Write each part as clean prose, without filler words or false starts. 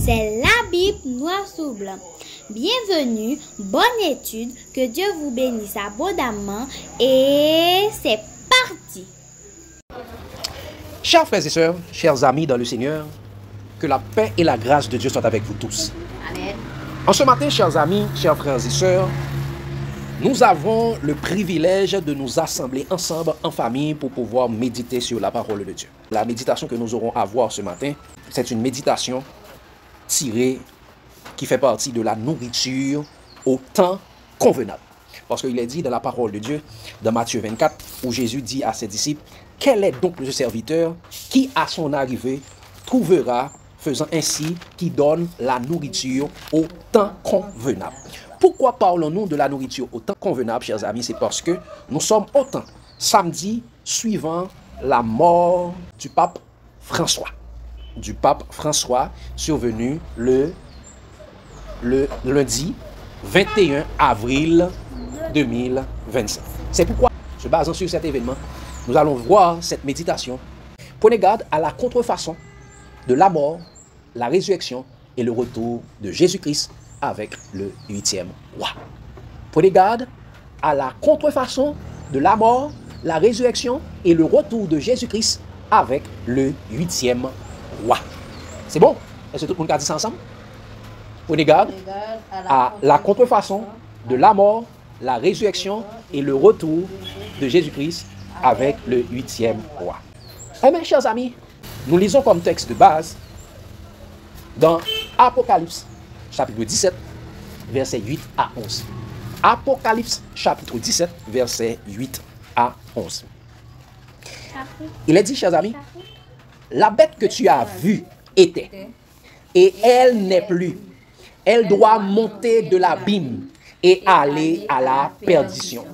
C'est la Bible noir sur blanc. Bienvenue, bonne étude, que Dieu vous bénisse abondamment et c'est parti. Chers frères et sœurs, chers amis dans le Seigneur, que la paix et la grâce de Dieu soient avec vous tous. Amen. En ce matin, chers amis, chers frères et sœurs, nous avons le privilège de nous assembler ensemble en famille pour pouvoir méditer sur la parole de Dieu. La méditation que nous aurons à voir ce matin, c'est une méditation tirée qui fait partie de la nourriture au temps convenable. Parce qu'il est dit dans la parole de Dieu, dans Matthieu 24, où Jésus dit à ses disciples, « Quel est donc le serviteur qui, à son arrivée, trouvera, faisant ainsi, qui donne la nourriture au temps convenable ?» Pourquoi parlons-nous de la nourriture au temps convenable, chers amis? C'est parce que nous sommes au temps, samedi suivant la mort du pape François. Du pape François, survenu le lundi 21 avril 2025. C'est pourquoi, se basant sur cet événement, nous allons voir cette méditation. Prenez garde à la contrefaçon de la mort, la résurrection et le retour de Jésus-Christ avec le 8e roi. Prenez garde à la contrefaçon de la mort, la résurrection et le retour de Jésus-Christ avec le 8e roi. C'est bon? Est-ce que tout le monde a dit ça ensemble? Prenez garde à la contrefaçon de la mort, la résurrection et le retour de Jésus-Christ avec le 8e roi. Eh bien, chers amis, nous lisons comme texte de base dans Apocalypse, chapitre 17, versets 8 à 11. Apocalypse, chapitre 17, versets 8 à 11. Il est dit, chers amis, la bête que tu as vue était, et elle n'est plus. Elle doit monter de l'abîme et aller à la perdition.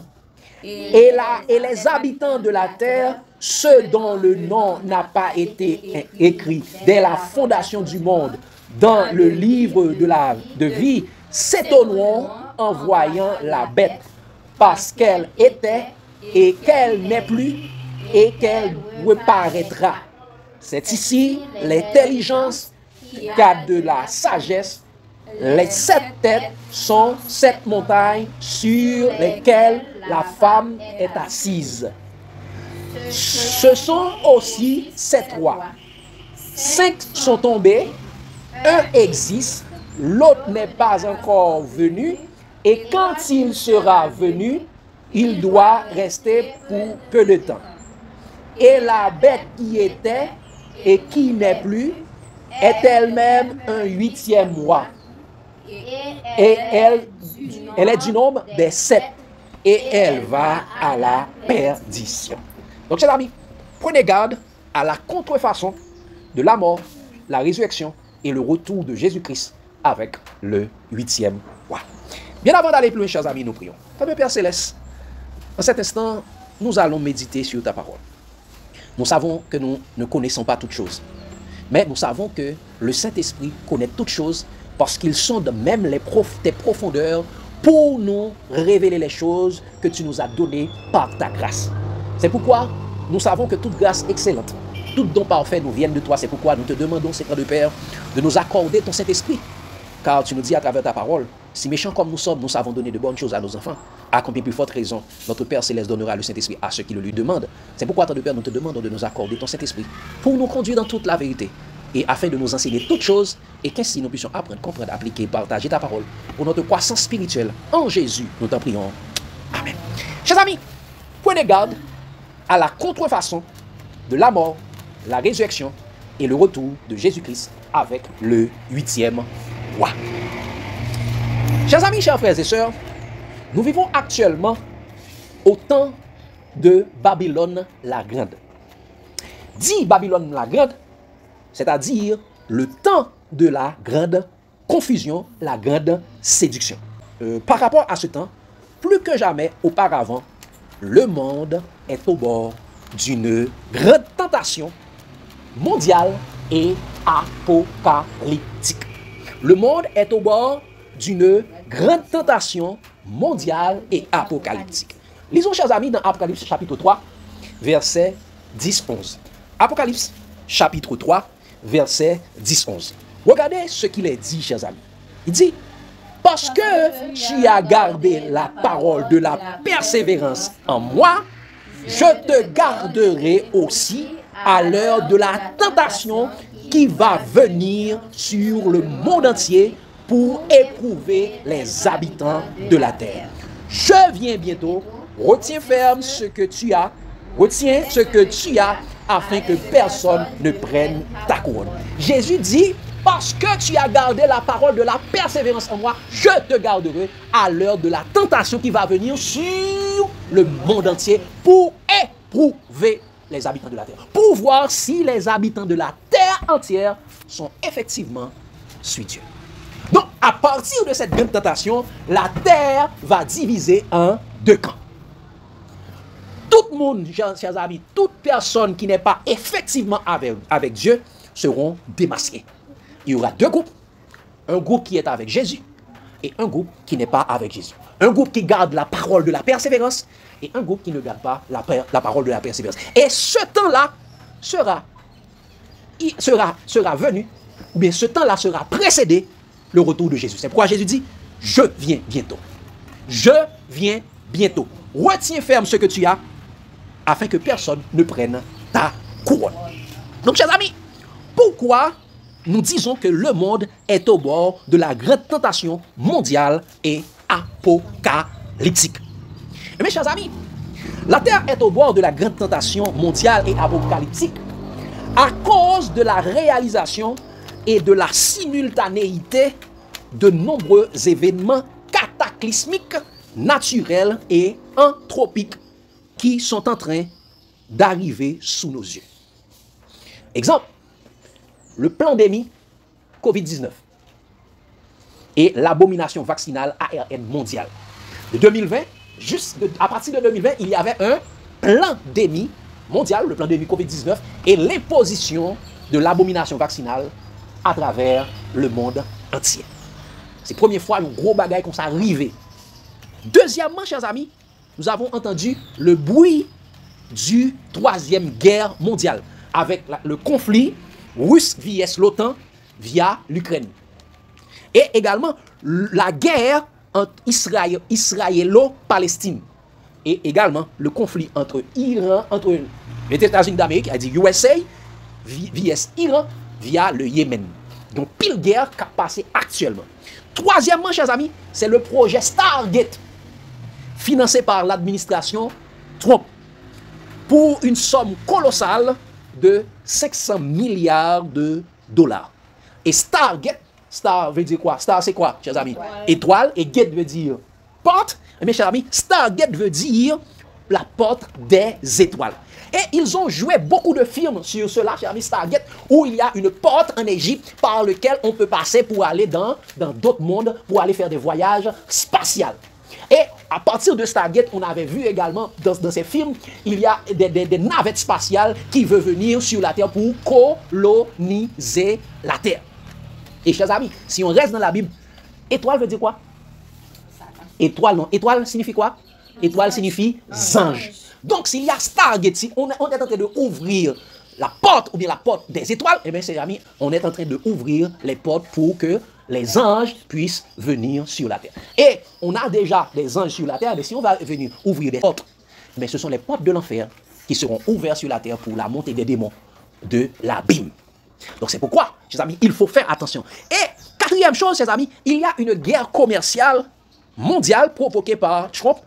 Et les habitants de la terre, ceux dont le nom n'a pas été écrit dès la fondation du monde dans le livre de vie, s'étonneront en voyant la bête, parce qu'elle était et qu'elle n'est plus et qu'elle reparaîtra. C'est ici l'intelligence qui a de la sagesse. Les 7 têtes sont 7 montagnes sur lesquelles la femme est assise. Ce sont aussi 7 rois. 5 sont tombés, un existe, l'autre n'est pas encore venu, et quand il sera venu, il doit rester pour peu de temps. Et la bête qui était et qui n'est plus est elle-même un 8e roi. Et elle est du nombre des 7. Et elle va à la perdition. Donc, chers amis, prenez garde à la contrefaçon de la mort, la résurrection et le retour de Jésus-Christ avec le 8e roi. Bien avant d'aller plus loin, chers amis, nous prions. Fameux Père Céleste, en cet instant, nous allons méditer sur ta parole. Nous savons que nous ne connaissons pas toutes choses. Mais nous savons que le Saint-Esprit connaît toutes choses parce qu'il sonde même tes profondeurs pour nous révéler les choses que tu nous as données par ta grâce. C'est pourquoi nous savons que toute grâce excellente, tout don parfait nous viennent de toi. C'est pourquoi nous te demandons, Seigneur de Père, de nous accorder ton Saint-Esprit. Car tu nous dis à travers ta parole, si méchants comme nous sommes, nous savons donner de bonnes choses à nos enfants. À combien plus forte raison, notre Père Céleste donnera le Saint-Esprit à ceux qui le lui demandent. C'est pourquoi, Tante de Père, nous te demandons de nous accorder ton Saint-Esprit pour nous conduire dans toute la vérité et afin de nous enseigner toutes choses et qu'ainsi nous puissions apprendre, comprendre, appliquer, partager ta parole pour notre croissance spirituelle. En Jésus, nous t'en prions. Amen. Chers amis, prenez garde à la contrefaçon de la mort, la résurrection et le retour de Jésus-Christ avec le 8e roi. Chers amis, chers frères et sœurs, nous vivons actuellement au temps de Babylone la Grande. Dit Babylone la Grande, c'est-à-dire le temps de la grande confusion, la grande séduction. Par rapport à ce temps, plus que jamais auparavant, le monde est au bord d'une grande tentation mondiale et apocalyptique. Le monde est au bord d'une grande tentation mondiale et apocalyptique. Lisons, chers amis, dans Apocalypse chapitre 3, verset 10-11. Apocalypse chapitre 3, verset 10-11. Regardez ce qu'il est dit, chers amis. Il dit, parce que tu as gardé la parole de la persévérance en moi, je te garderai aussi à l'heure de la tentation qui va venir sur le monde entier pour éprouver les habitants de la terre. Je viens bientôt, retiens ferme ce que tu as, retiens ce que tu as afin que personne ne prenne ta couronne. Jésus dit, parce que tu as gardé la parole de la persévérance en moi, je te garderai à l'heure de la tentation qui va venir sur le monde entier pour éprouver les habitants de la terre. Pour voir si les habitants de la terre entière sont effectivement suivent Dieu. Donc, à partir de cette grande tentation, la terre va diviser en deux camps. Tout le monde, chers amis, toute personne qui n'est pas effectivement avec Dieu seront démasqués. Il y aura deux groupes. Un groupe qui est avec Jésus et un groupe qui n'est pas avec Jésus. Un groupe qui garde la parole de la persévérance et un groupe qui ne garde pas la parole de la persévérance. Et ce temps-là sera venu, ou bien ce temps-là sera précédé le retour de Jésus. C'est pourquoi Jésus dit, je viens bientôt. Je viens bientôt. Retiens ferme ce que tu as afin que personne ne prenne ta couronne. Donc, chers amis, pourquoi nous disons que le monde est au bord de la grande tentation mondiale et apocalyptique? Et mes chers amis, la terre est au bord de la grande tentation mondiale et apocalyptique à cause de la réalisation et de la simultanéité de nombreux événements cataclysmiques, naturels et anthropiques qui sont en train d'arriver sous nos yeux. Exemple, le pandémie COVID-19 et l'abomination vaccinale ARN mondiale. De 2020, à partir de 2020, il y avait un pandémie mondiale, le pandémie COVID-19, et l'imposition de l'abomination vaccinale à travers le monde entier. C'est la première fois un gros bagage comme ça arrivé. Deuxièmement, chers amis, nous avons entendu le bruit du troisième guerre mondiale avec le conflit russe vs l'OTAN via l'Ukraine. Et également la guerre entre israélo-palestine. Et également le conflit entre Iran, entre les États-Unis d'Amérique, a dit USA, vs Iran, via le Yémen. Donc, pile guerre qui a passé actuellement. Troisièmement, chers amis, c'est le projet Stargate, financé par l'administration Trump, pour une somme colossale de 500 milliards de dollars. Et Stargate, Star veut dire quoi? Star, c'est quoi, chers amis? Étoile, et Gate veut dire porte. Et mes chers amis, Stargate veut dire la porte des étoiles. Et ils ont joué beaucoup de films sur cela, chers amis, Stargate, où il y a une porte en Égypte par laquelle on peut passer pour aller dans d'autres mondes, pour aller faire des voyages spatiaux. Et à partir de Stargate, on avait vu également dans ces films, il y a des navettes spatiales qui veulent venir sur la Terre pour coloniser la Terre. Et chers amis, si on reste dans la Bible, étoile veut dire quoi? Étoile, non. Étoile signifie quoi? Étoile signifie ange. Donc, s'il y a Stargate, si on est en train d'ouvrir la porte ou bien la porte des étoiles, eh bien, chers amis, on est en train d'ouvrir les portes pour que les anges puissent venir sur la terre. Et on a déjà des anges sur la terre, mais si on va venir ouvrir des portes, mais ce sont les portes de l'enfer qui seront ouvertes sur la terre pour la montée des démons de l'abîme. Donc, c'est pourquoi, chers amis, il faut faire attention. Et quatrième chose, chers amis, il y a une guerre commerciale mondiale provoquée par Trump,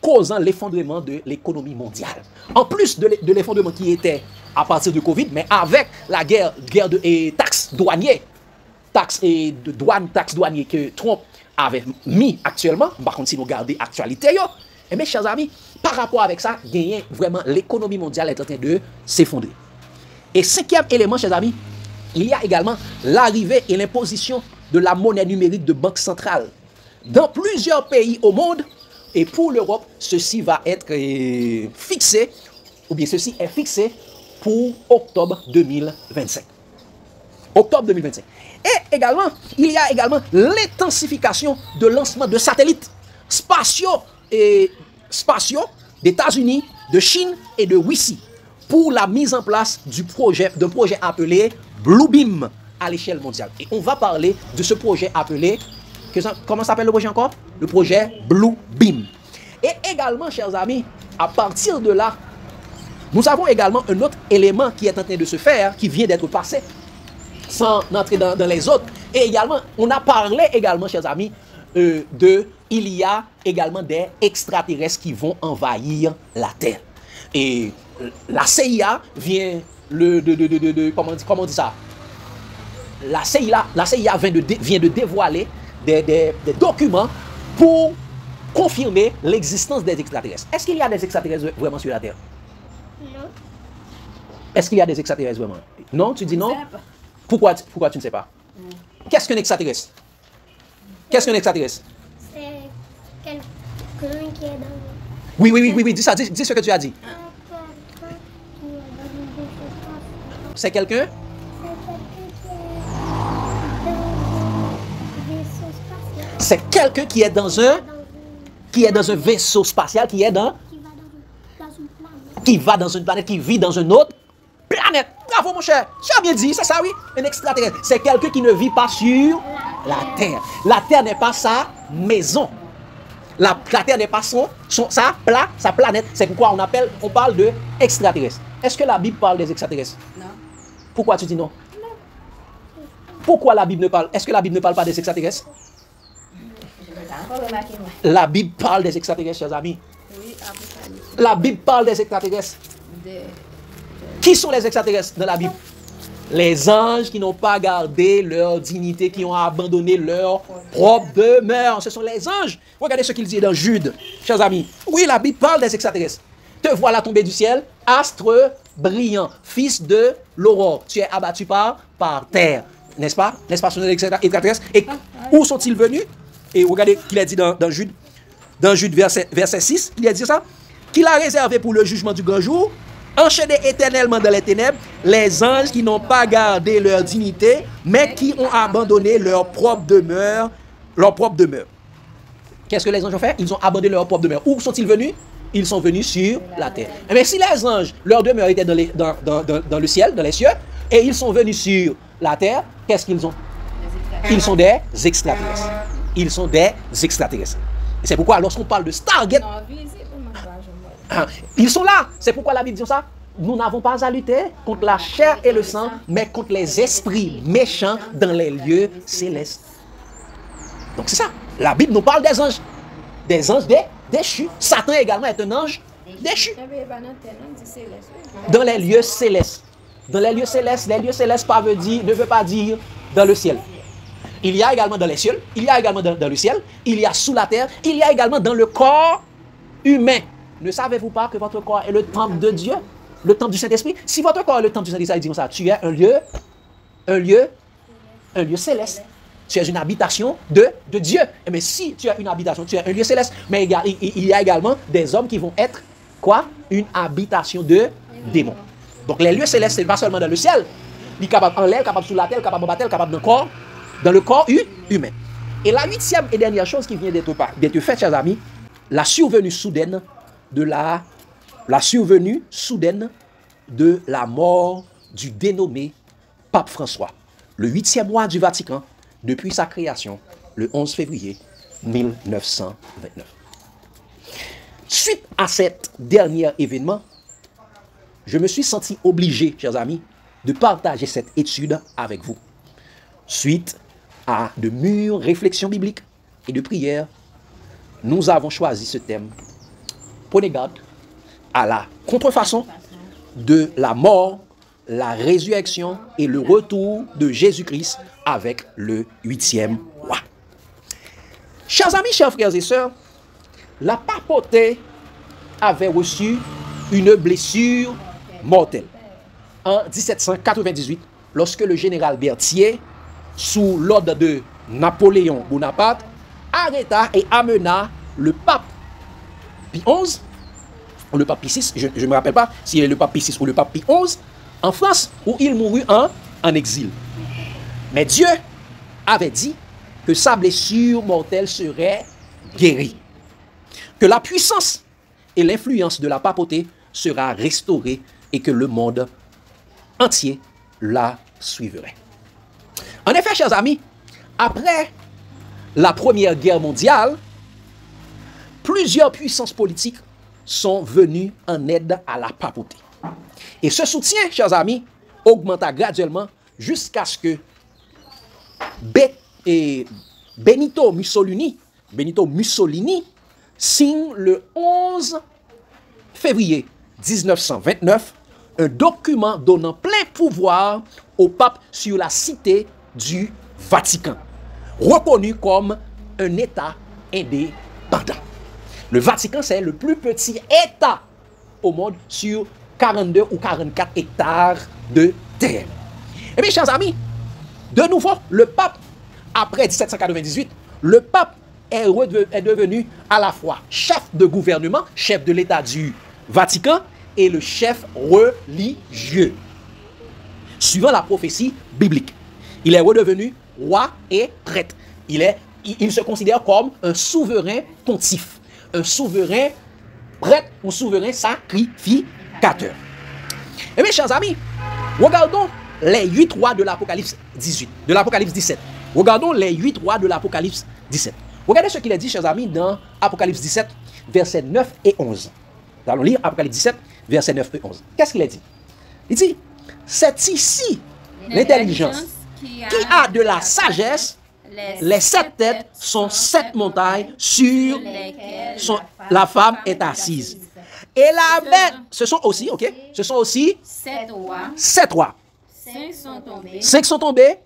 causant l'effondrement de l'économie mondiale. En plus de l'effondrement qui était à partir de Covid, mais avec la guerre de taxes douanières, taxes douanières que Trump avait mis actuellement, par contre si nous regardons l'actualité, et mes chers amis, par rapport avec ça, vraiment l'économie mondiale est en train de s'effondrer. Et cinquième élément, chers amis, il y a également l'arrivée et l'imposition de la monnaie numérique de banque centrale. Dans plusieurs pays au monde, et pour l'Europe, ceci va être fixé, ou bien ceci est fixé pour octobre 2025. Octobre 2025. Et également, il y a également l'intensification de lancement de satellites spatiaux d'États-Unis, de Chine et de Russie pour la mise en place d'un projet appelé Bluebeam, à l'échelle mondiale. Et on va parler de ce projet appelé, comment s'appelle le projet encore? Le projet Blue Beam. Et également, chers amis, à partir de là, nous avons également un autre élément qui est en train de se faire, qui vient d'être passé, sans entrer dans les autres. Et également, on a parlé également, chers amis, il y a également des extraterrestres qui vont envahir la Terre. Et la CIA vient comment on dit ça? La CIA vient de dévoiler des documents pour confirmer l'existence des extraterrestres. Est-ce qu'il y a des extraterrestres vraiment sur la Terre? Non. Est-ce qu'il y a des extraterrestres vraiment? Non, tu dis non? Pourquoi tu ne sais pas? Qu'est-ce qu'un extraterrestre? Qu'est-ce qu'un extraterrestre? C'est quelqu'un qui est dans... Oui, dis ça, dis ce que tu as dit. C'est quelqu'un? C'est quelqu'un qui est dans un vaisseau spatial, qui va dans une planète, qui vit dans une autre planète. Bravo mon cher, tu as bien dit, c'est ça oui, un extraterrestre. C'est quelqu'un qui ne vit pas sur la Terre. La Terre n'est pas sa maison. La Terre n'est pas sa planète. C'est pourquoi on parle de extraterrestres. Est-ce que la Bible parle des extraterrestres? Non. Pourquoi tu dis non? Pourquoi la Bible ne parle? Est-ce que la Bible ne parle pas des extraterrestres? La Bible parle des extraterrestres, chers amis. Oui, la Bible parle des extraterrestres. Qui sont les extraterrestres dans la Bible? Les anges qui n'ont pas gardé leur dignité, qui ont abandonné leur propre demeure. Ce sont les anges. Regardez ce qu'il dit dans Jude, chers amis. Oui, la Bible parle des extraterrestres. Te voilà tombé du ciel, astre brillant, fils de l'aurore. Tu es abattu par terre. N'est-ce pas? N'est-ce pas, ce sont les extraterrestres? Et où sont-ils venus? Et regardez qu'il a dit dans Jude, verset 6, il a dit ça, qu'il a réservé pour le jugement du grand jour, enchaînés éternellement dans les ténèbres, les anges qui n'ont pas gardé leur dignité, mais qui ont abandonné leur propre demeure. Qu'est-ce que les anges ont fait? Ils ont abandonné leur propre demeure. Où sont-ils venus? Ils sont venus sur la terre. Mais si les anges, leur demeure était dans le ciel, dans les cieux, et ils sont venus sur la terre, qu'est-ce qu'ils ont? Ils sont des extraterrestres. Ils sont des extraterrestres. C'est pourquoi lorsqu'on parle de Stargate, ils sont là. C'est pourquoi la Bible dit ça. Nous n'avons pas à lutter contre la chair et le sang, mais contre les esprits méchants dans les lieux célestes. Donc c'est ça. La Bible nous parle des anges. Des anges déchus. Satan également est un ange déchu. Dans les lieux célestes. Dans les lieux célestes ne veut pas dire dans le ciel. Il y a également dans les cieux, il y a également dans le ciel, il y a sous la terre, il y a également dans le corps humain. Ne savez-vous pas que votre corps est le temple de Dieu, le temple du Saint-Esprit? Si votre corps est le temple du Saint-Esprit, ça dit comme ça, tu es un lieu céleste. Tu es une habitation de Dieu. Mais si tu as une habitation, tu es un lieu céleste. Mais il y a également des hommes qui vont être quoi? Une habitation de démons. Donc les lieux célestes, ce n'est pas seulement dans le ciel. Il est capable en l'air, capable sous la terre, capable en bas, capable dans le corps humain. Et la 8e et dernière chose qui vient d'être faite, chers amis, la survenue soudaine de la mort du dénommé Pape François, le 8e roi du Vatican, depuis sa création, le 11 février 1929. Suite à cet dernier événement, je me suis senti obligé, chers amis, de partager cette étude avec vous. Suite à de mûres réflexions bibliques et de prières, nous avons choisi ce thème. Prenez garde à la contrefaçon de la mort, la résurrection et le retour de Jésus-Christ avec le 8e roi. Chers amis, chers frères et sœurs, la papauté avait reçu une blessure mortelle en 1798, lorsque le général Berthier, sous l'ordre de Napoléon Bonaparte, arrêta et amena le pape Pie XI, ou le pape Pie VI, je ne me rappelle pas si c'est le pape Pie VI ou le pape Pie XI, en France, où il mourut en exil. Mais Dieu avait dit que sa blessure mortelle serait guérie, que la puissance et l'influence de la papauté sera restaurée et que le monde entier la suivrait. En effet, chers amis, après la Première Guerre mondiale, plusieurs puissances politiques sont venues en aide à la papauté. Et ce soutien, chers amis, augmenta graduellement jusqu'à ce que Benito Mussolini signe le 11 février 1929 un document donnant plein pouvoir au pape sur la cité du Vatican, reconnu comme un État indépendant. Le Vatican, c'est le plus petit État au monde sur 42 ou 44 hectares de terre. Eh bien, chers amis, de nouveau, le pape, après 1798, le pape est devenu à la fois chef de gouvernement, chef de l'État du Vatican et le chef religieux, suivant la prophétie biblique. Il est redevenu roi et prêtre. Il se considère comme un souverain pontife, un souverain prêtre, un souverain sacrificateur. Eh bien, chers amis, regardons les 8 rois de l'Apocalypse 17. Regardons les 8 rois de l'Apocalypse 17. Regardez ce qu'il est dit, chers amis, dans Apocalypse 17, versets 9 et 11. Nous allons lire Apocalypse 17, versets 9 et 11. Qu'est-ce qu'il a dit? Il dit, c'est ici l'intelligence qui a de la sagesse. Les 7 têtes sont 7 montagnes sur lesquelles la femme est assise. Et la bête, ce sont aussi 7 rois. 5 sont tombés.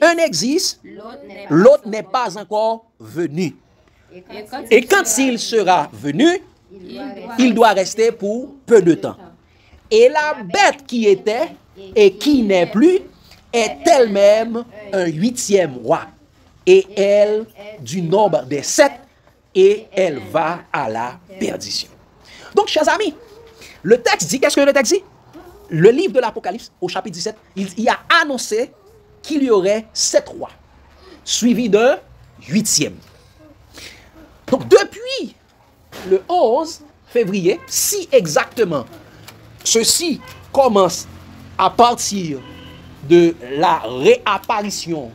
Un existe. L'autre n'est pas encore venu. Et quand il sera venu, il doit rester pour peu de temps. Et la bête qui était et qui n'est plus est elle-même un 8e roi. Et elle du nombre des 7, et elle va à la perdition. Donc, chers amis, le texte dit, qu'est-ce que le texte dit? Le livre de l'Apocalypse, au chapitre 17, il a annoncé qu'il y aurait 7 rois, suivis d'un 8e. Donc, depuis le 11 février, si exactement ceci commence à partir de la réapparition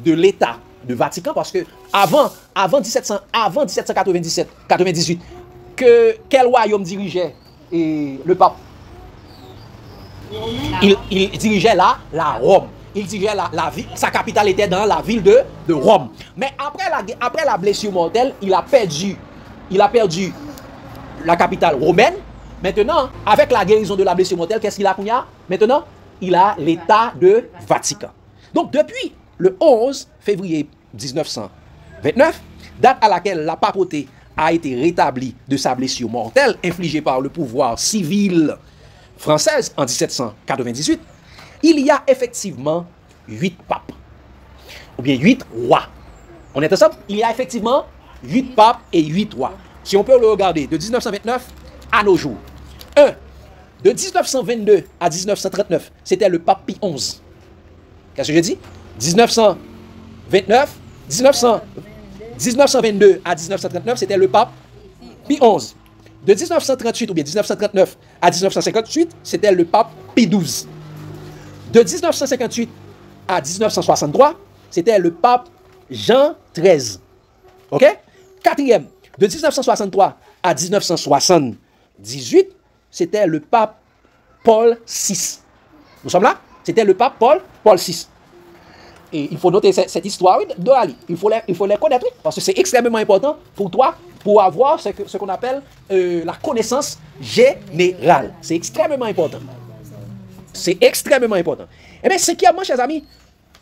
de l'État du Vatican, parce que avant 1798, quel royaume dirigeait le pape? Il dirigeait la Rome. Il dirigeait la ville, sa capitale était dans la ville de Rome. Mais après la blessure mortelle, il a perdu la capitale romaine. Maintenant, avec la guérison de la blessure mortelle, qu'est-ce qu'il a? Maintenant, il a l'État de Vatican. Donc, depuis le 11 février 1929, date à laquelle la papauté a été rétablie de sa blessure mortelle infligée par le pouvoir civil français en 1798, il y a effectivement 8 papes, ou bien 8 rois. On est ensemble? Il y a effectivement 8 papes et 8 rois. Si on peut le regarder de 1929 à nos jours. 1. De 1922 à 1939, c'était le pape Pie XI. Qu'est-ce que je dis? 1922 à 1939, c'était le pape Pie XI. De 1938 ou bien 1939 à 1958, c'était le pape Pie XII. De 1958 à 1963, c'était le pape Jean XIII. OK? 4e, de 1963 à 1978, c'était le pape Paul VI. Nous sommes là? C'était le pape Paul VI. Et il faut noter cette histoire de Ali. Il faut les connaître, parce que c'est extrêmement important pour toi, pour avoir ce qu'on appelle la connaissance générale. C'est extrêmement important. C'est extrêmement important. Eh bien, ce qui a, moi, chers amis,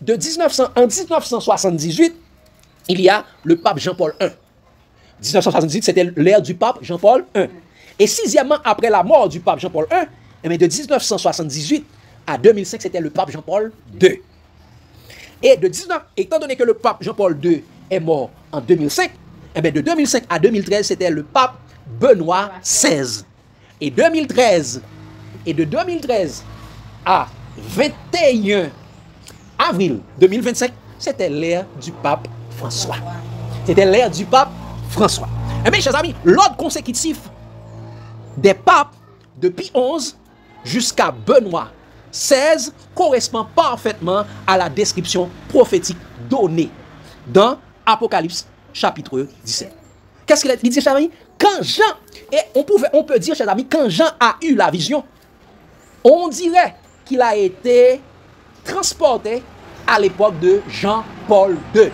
en 1978, il y a le pape Jean-Paul I. 1978, c'était l'ère du pape Jean-Paul I. Et 6e, après la mort du pape Jean-Paul I, eh bien, de 1978 à 2005, c'était le pape Jean-Paul II. Et étant donné que le pape Jean-Paul II est mort en 2005, eh bien, de 2005 à 2013, c'était le pape Benoît XVI. Et de 2013 à 21 avril 2025, c'était l'ère du pape François. C'était l'ère du pape François. Eh bien, chers amis, l'ordre consécutif des papes de Pie XI jusqu'à Benoît 16 correspond parfaitement à la description prophétique donnée dans Apocalypse chapitre 17. Qu'est-ce qu'il dit, chers amis? Quand Jean, et on peut dire, chers amis, quand Jean a eu la vision, on dirait qu'il a été transporté à l'époque de Jean-Paul II.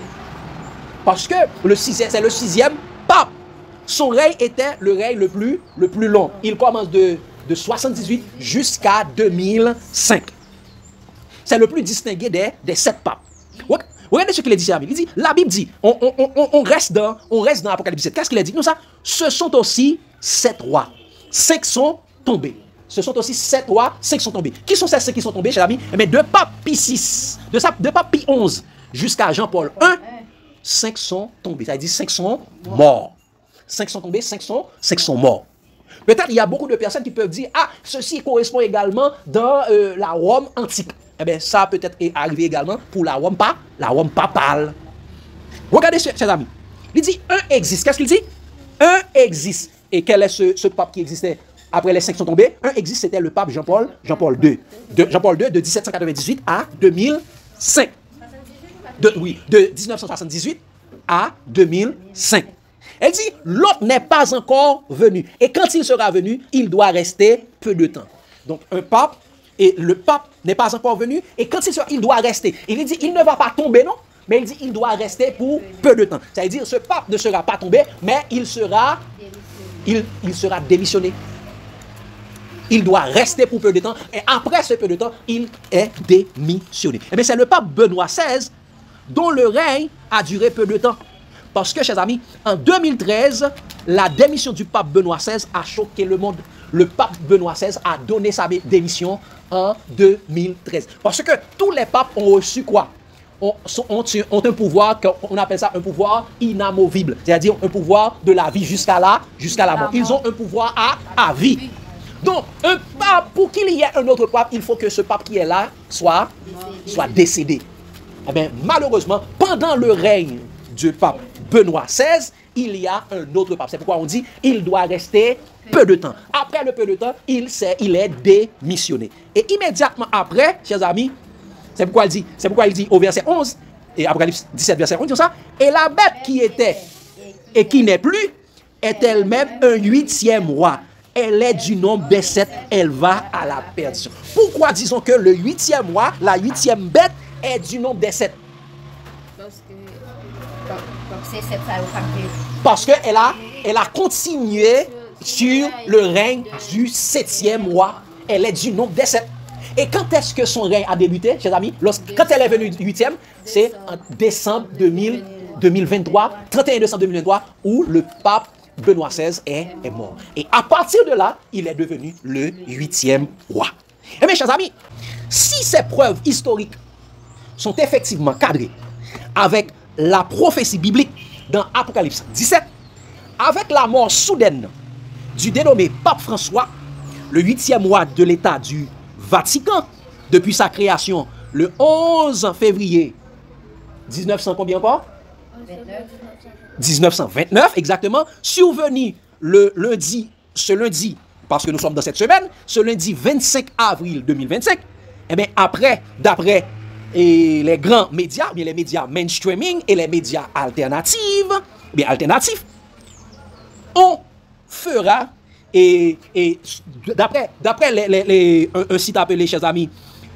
Parce que c'est le 6e pape. Son règne était le règne le plus long. Il commence de 78 jusqu'à 2005. C'est le plus distingué des 7 papes. Regardez ce qu'il dit, amis. Il dit, la Bible dit, on reste dans Apocalypse 7. Qu'est-ce qu'il a dit? Non, ça, ce sont aussi 7 rois. 5 sont tombés. Ce sont aussi 7 rois, 5 sont tombés. Qui sont ces 5 qui sont tombés, chers amis? Mais de pape Pie VI, de pape Pie XI jusqu'à Jean-Paul I, 5 sont tombés. Ça veut dire 5 sont morts. 5 sont tombés, 5 sont morts. Peut-être il y a beaucoup de personnes qui peuvent dire, ah, ceci correspond également dans la Rome antique. Eh bien, ça peut-être arrivé également pour la Rome papale. Regardez, chers amis. Il dit, un existe. Qu'est-ce qu'il dit? Un existe. Et quel est ce pape qui existait après les 5 sont tombés? Un existe, c'était le pape Jean-Paul II. Jean-Paul II de 1798 à 2005. De 1978 à 2005. Elle dit, l'autre n'est pas encore venu. Et quand il sera venu, il doit rester peu de temps. Donc, un pape, et le pape n'est pas encore venu, et quand il sera, il doit rester. Il dit, il ne va pas tomber, non? Mais il dit, il doit rester pour peu de temps. C'est-à-dire, ce pape ne sera pas tombé, mais il sera démissionné. Il doit rester pour peu de temps, et après ce peu de temps, il est démissionné. Eh bien, c'est le pape Benoît XVI, dont le règne a duré peu de temps. Parce que, chers amis, en 2013, la démission du pape Benoît XVI a choqué le monde. Le pape Benoît XVI a donné sa démission en 2013. Parce que tous les papes ont reçu quoi? Ont un pouvoir, on appelle ça un pouvoir inamovible. C'est-à-dire un pouvoir de la vie jusqu'à la mort. Ils ont un pouvoir à vie. Donc, un pape, pour qu'il y ait un autre pape, il faut que ce pape qui est là soit décédé. Eh bien, malheureusement, pendant le règne du pape Benoît XVI, il y a un autre pape. C'est pourquoi on dit il doit rester peu de temps. Après le peu de temps, il est démissionné. Et immédiatement après, chers amis, c'est pourquoi il dit au verset 11, et Apocalypse 17, verset 11, ça, et la bête qui était et qui n'est plus est elle-même un 8e roi. Elle est du nombre des 7, elle va à la perdition. Pourquoi disons que le 8e roi, la 8e bête, est du nombre des 7? Parce qu'elle a continué sur le règne du 7e roi. Elle est du nombre des 7. Et quand est-ce que son règne a débuté, chers amis? Quand elle est venue 8e, c'est en décembre 2023, 31 décembre 2023, où le pape Benoît XVI est mort. Et à partir de là, il est devenu le 8e roi. Et mes chers amis, si ces preuves historiques sont effectivement cadrées avec la prophétie biblique dans Apocalypse 17, avec la mort soudaine du dénommé pape François, le 8e roi de l'État du Vatican, depuis sa création le 11 février 1900, combien encore? 1929, exactement, survenu ce lundi, parce que nous sommes dans cette semaine, ce lundi 25 avril 2025, et bien d'après les grands médias, bien les médias mainstreaming et les médias alternatifs, on fera, et d'après un site appelé, chers amis,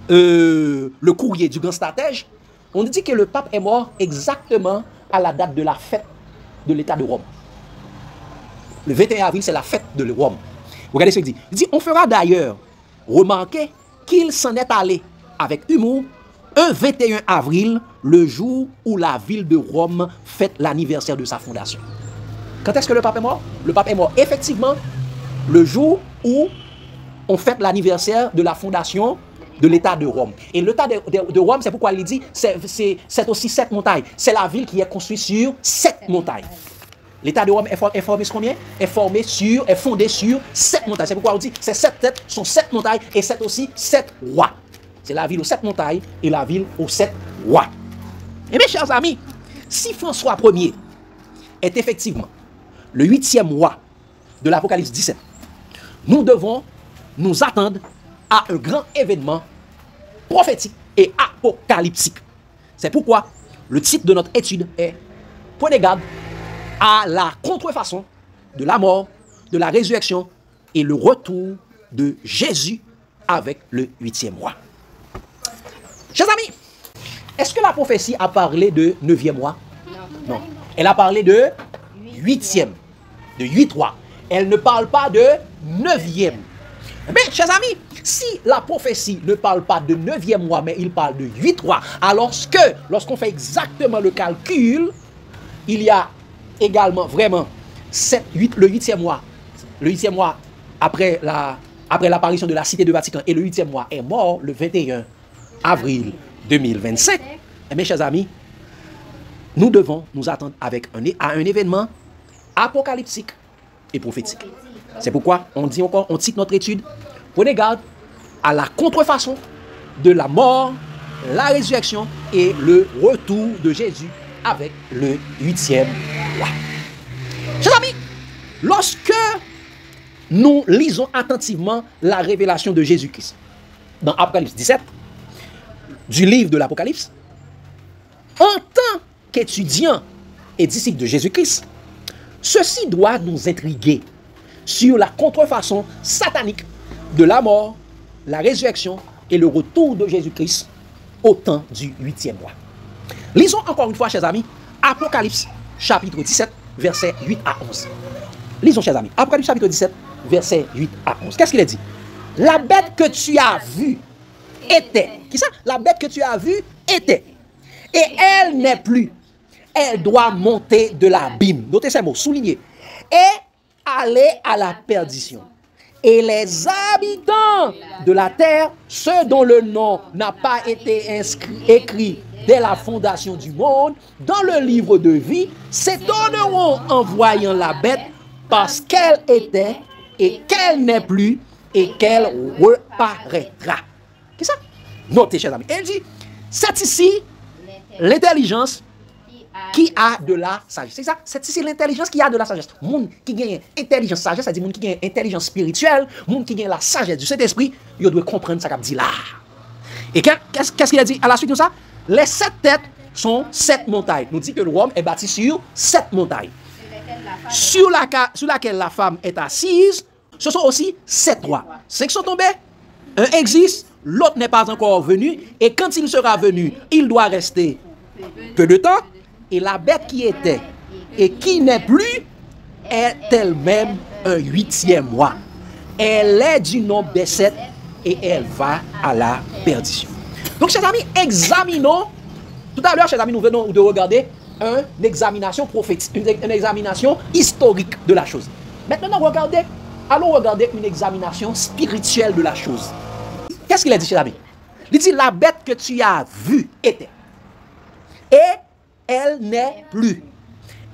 le courrier du grand stratège, on dit que le pape est mort exactement à la date de la fête de l'État de Rome. Le 21 avril, c'est la fête de Rome. Regardez ce qu'il dit. Il dit, on fera d'ailleurs remarquer qu'il s'en est allé avec humour un 21 avril, le jour où la ville de Rome fête l'anniversaire de sa fondation. Quand est-ce que le pape est mort? Le pape est mort effectivement le jour où on fête l'anniversaire de la fondation de l'État de Rome. Et l'État de Rome, c'est pourquoi il dit, c'est aussi 7 montagnes. C'est la ville qui est construite sur 7 montagnes. L'État de Rome est formé sur combien? Est fondé sur 7 montagnes. C'est pourquoi on dit, ces 7 têtes sont 7 montagnes et c'est aussi 7 rois. C'est la ville aux 7 montagnes et la ville aux 7 rois. Et mes chers amis, si François Ier est effectivement le 8e roi de l'Apocalypse 17, nous devons nous attendre à un grand événement prophétique et apocalyptique. C'est pourquoi le titre de notre étude est « Prenez garde à la contrefaçon de la mort, de la résurrection et le retour de Jésus avec le 8e mois. » Chers amis, est-ce que la prophétie a parlé de 9e mois? Non. Elle a parlé de 8e, de 8 mois. Elle ne parle pas de 9e. Mais, chers amis, si la prophétie ne parle pas de 9e mois, mais il parle de 8 mois, alors que, lorsqu'on fait exactement le calcul, il y a également vraiment le 8e mois. Le 8e mois après l'apparition de la cité de Vatican, et le 8e mois est mort le 21 avril 2025. Et mes chers amis, nous devons nous attendre à un événement apocalyptique et prophétique. C'est pourquoi on dit encore, on titre notre étude, prenez garde à la contrefaçon de la mort, la résurrection et le retour de Jésus avec le 8e mois. Chers amis, lorsque nous lisons attentivement la révélation de Jésus-Christ dans Apocalypse 17, du livre de l'Apocalypse, en tant qu'étudiant et disciple de Jésus-Christ, ceci doit nous intriguer sur la contrefaçon satanique de la mort, la résurrection et le retour de Jésus-Christ au temps du 8e mois. Lisons encore une fois, chers amis, Apocalypse chapitre 17, versets 8 à 11. Lisons, chers amis, Apocalypse chapitre 17, versets 8 à 11. Qu'est-ce qu'il a dit? La bête que tu as vue était. Qui ça? La bête que tu as vue était. Et elle n'est plus. Elle doit monter de l'abîme. Notez ces mots, soulignez. Et aller à la perdition. Et les habitants de la terre, ceux dont le nom n'a pas été écrit dès la fondation du monde, dans le livre de vie, s'étonneront en voyant la bête parce qu'elle était et qu'elle n'est plus et qu'elle reparaîtra. Qu'est-ce que ça? Notez, chers amis. Elle dit, c'est ici l'intelligence qui a de la sagesse. C'est ça? C'est ici l'intelligence qui a de la sagesse. Monde qui gagne intelligence, sagesse, c'est-à-dire monde qui gagne intelligence spirituelle, monde qui gagne la sagesse du Saint-Esprit, il doit comprendre ça qu'a dit là. Et qu'est-ce qu'il a dit à la suite de ça? Les 7 têtes sont 7 montagnes. Nous dit que le Rome est bâti sur 7 montagnes. Sur laquelle la femme est assise, ce sont aussi 7 rois. 5 sont tombés, un existe, l'autre n'est pas encore venu, et quand il sera venu, il doit rester peu de temps, et la bête qui était et qui n'est plus est elle-même un 8e mois. Elle est du nombre des 7 et elle va à la perdition. Donc, chers amis, examinons. Tout à l'heure, chers amis, nous venons de regarder une examination prophétique, une examination historique de la chose. Maintenant, allons regarder une examination spirituelle de la chose. Qu'est-ce qu'il a dit, chers amis? Il dit, la bête que tu as vue était. Et elle n'est plus.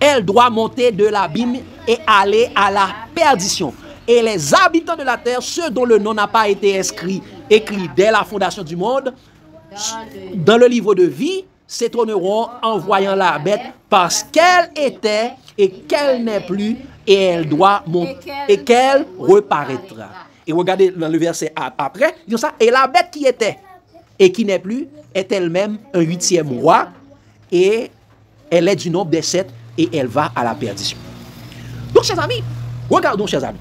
Elle doit monter de l'abîme et aller à la perdition. Et les habitants de la terre, ceux dont le nom n'a pas été écrit dès la fondation du monde, dans le livre de vie, s'étonneront en voyant la bête parce qu'elle était et qu'elle n'est plus et elle doit monter et qu'elle reparaîtra. Et regardez dans le verset après, ils disent ça, et la bête qui était et qui n'est plus est elle-même un 8e mois et elle est du nombre des 7 et elle va à la perdition. Donc, chers amis, regardons, chers amis,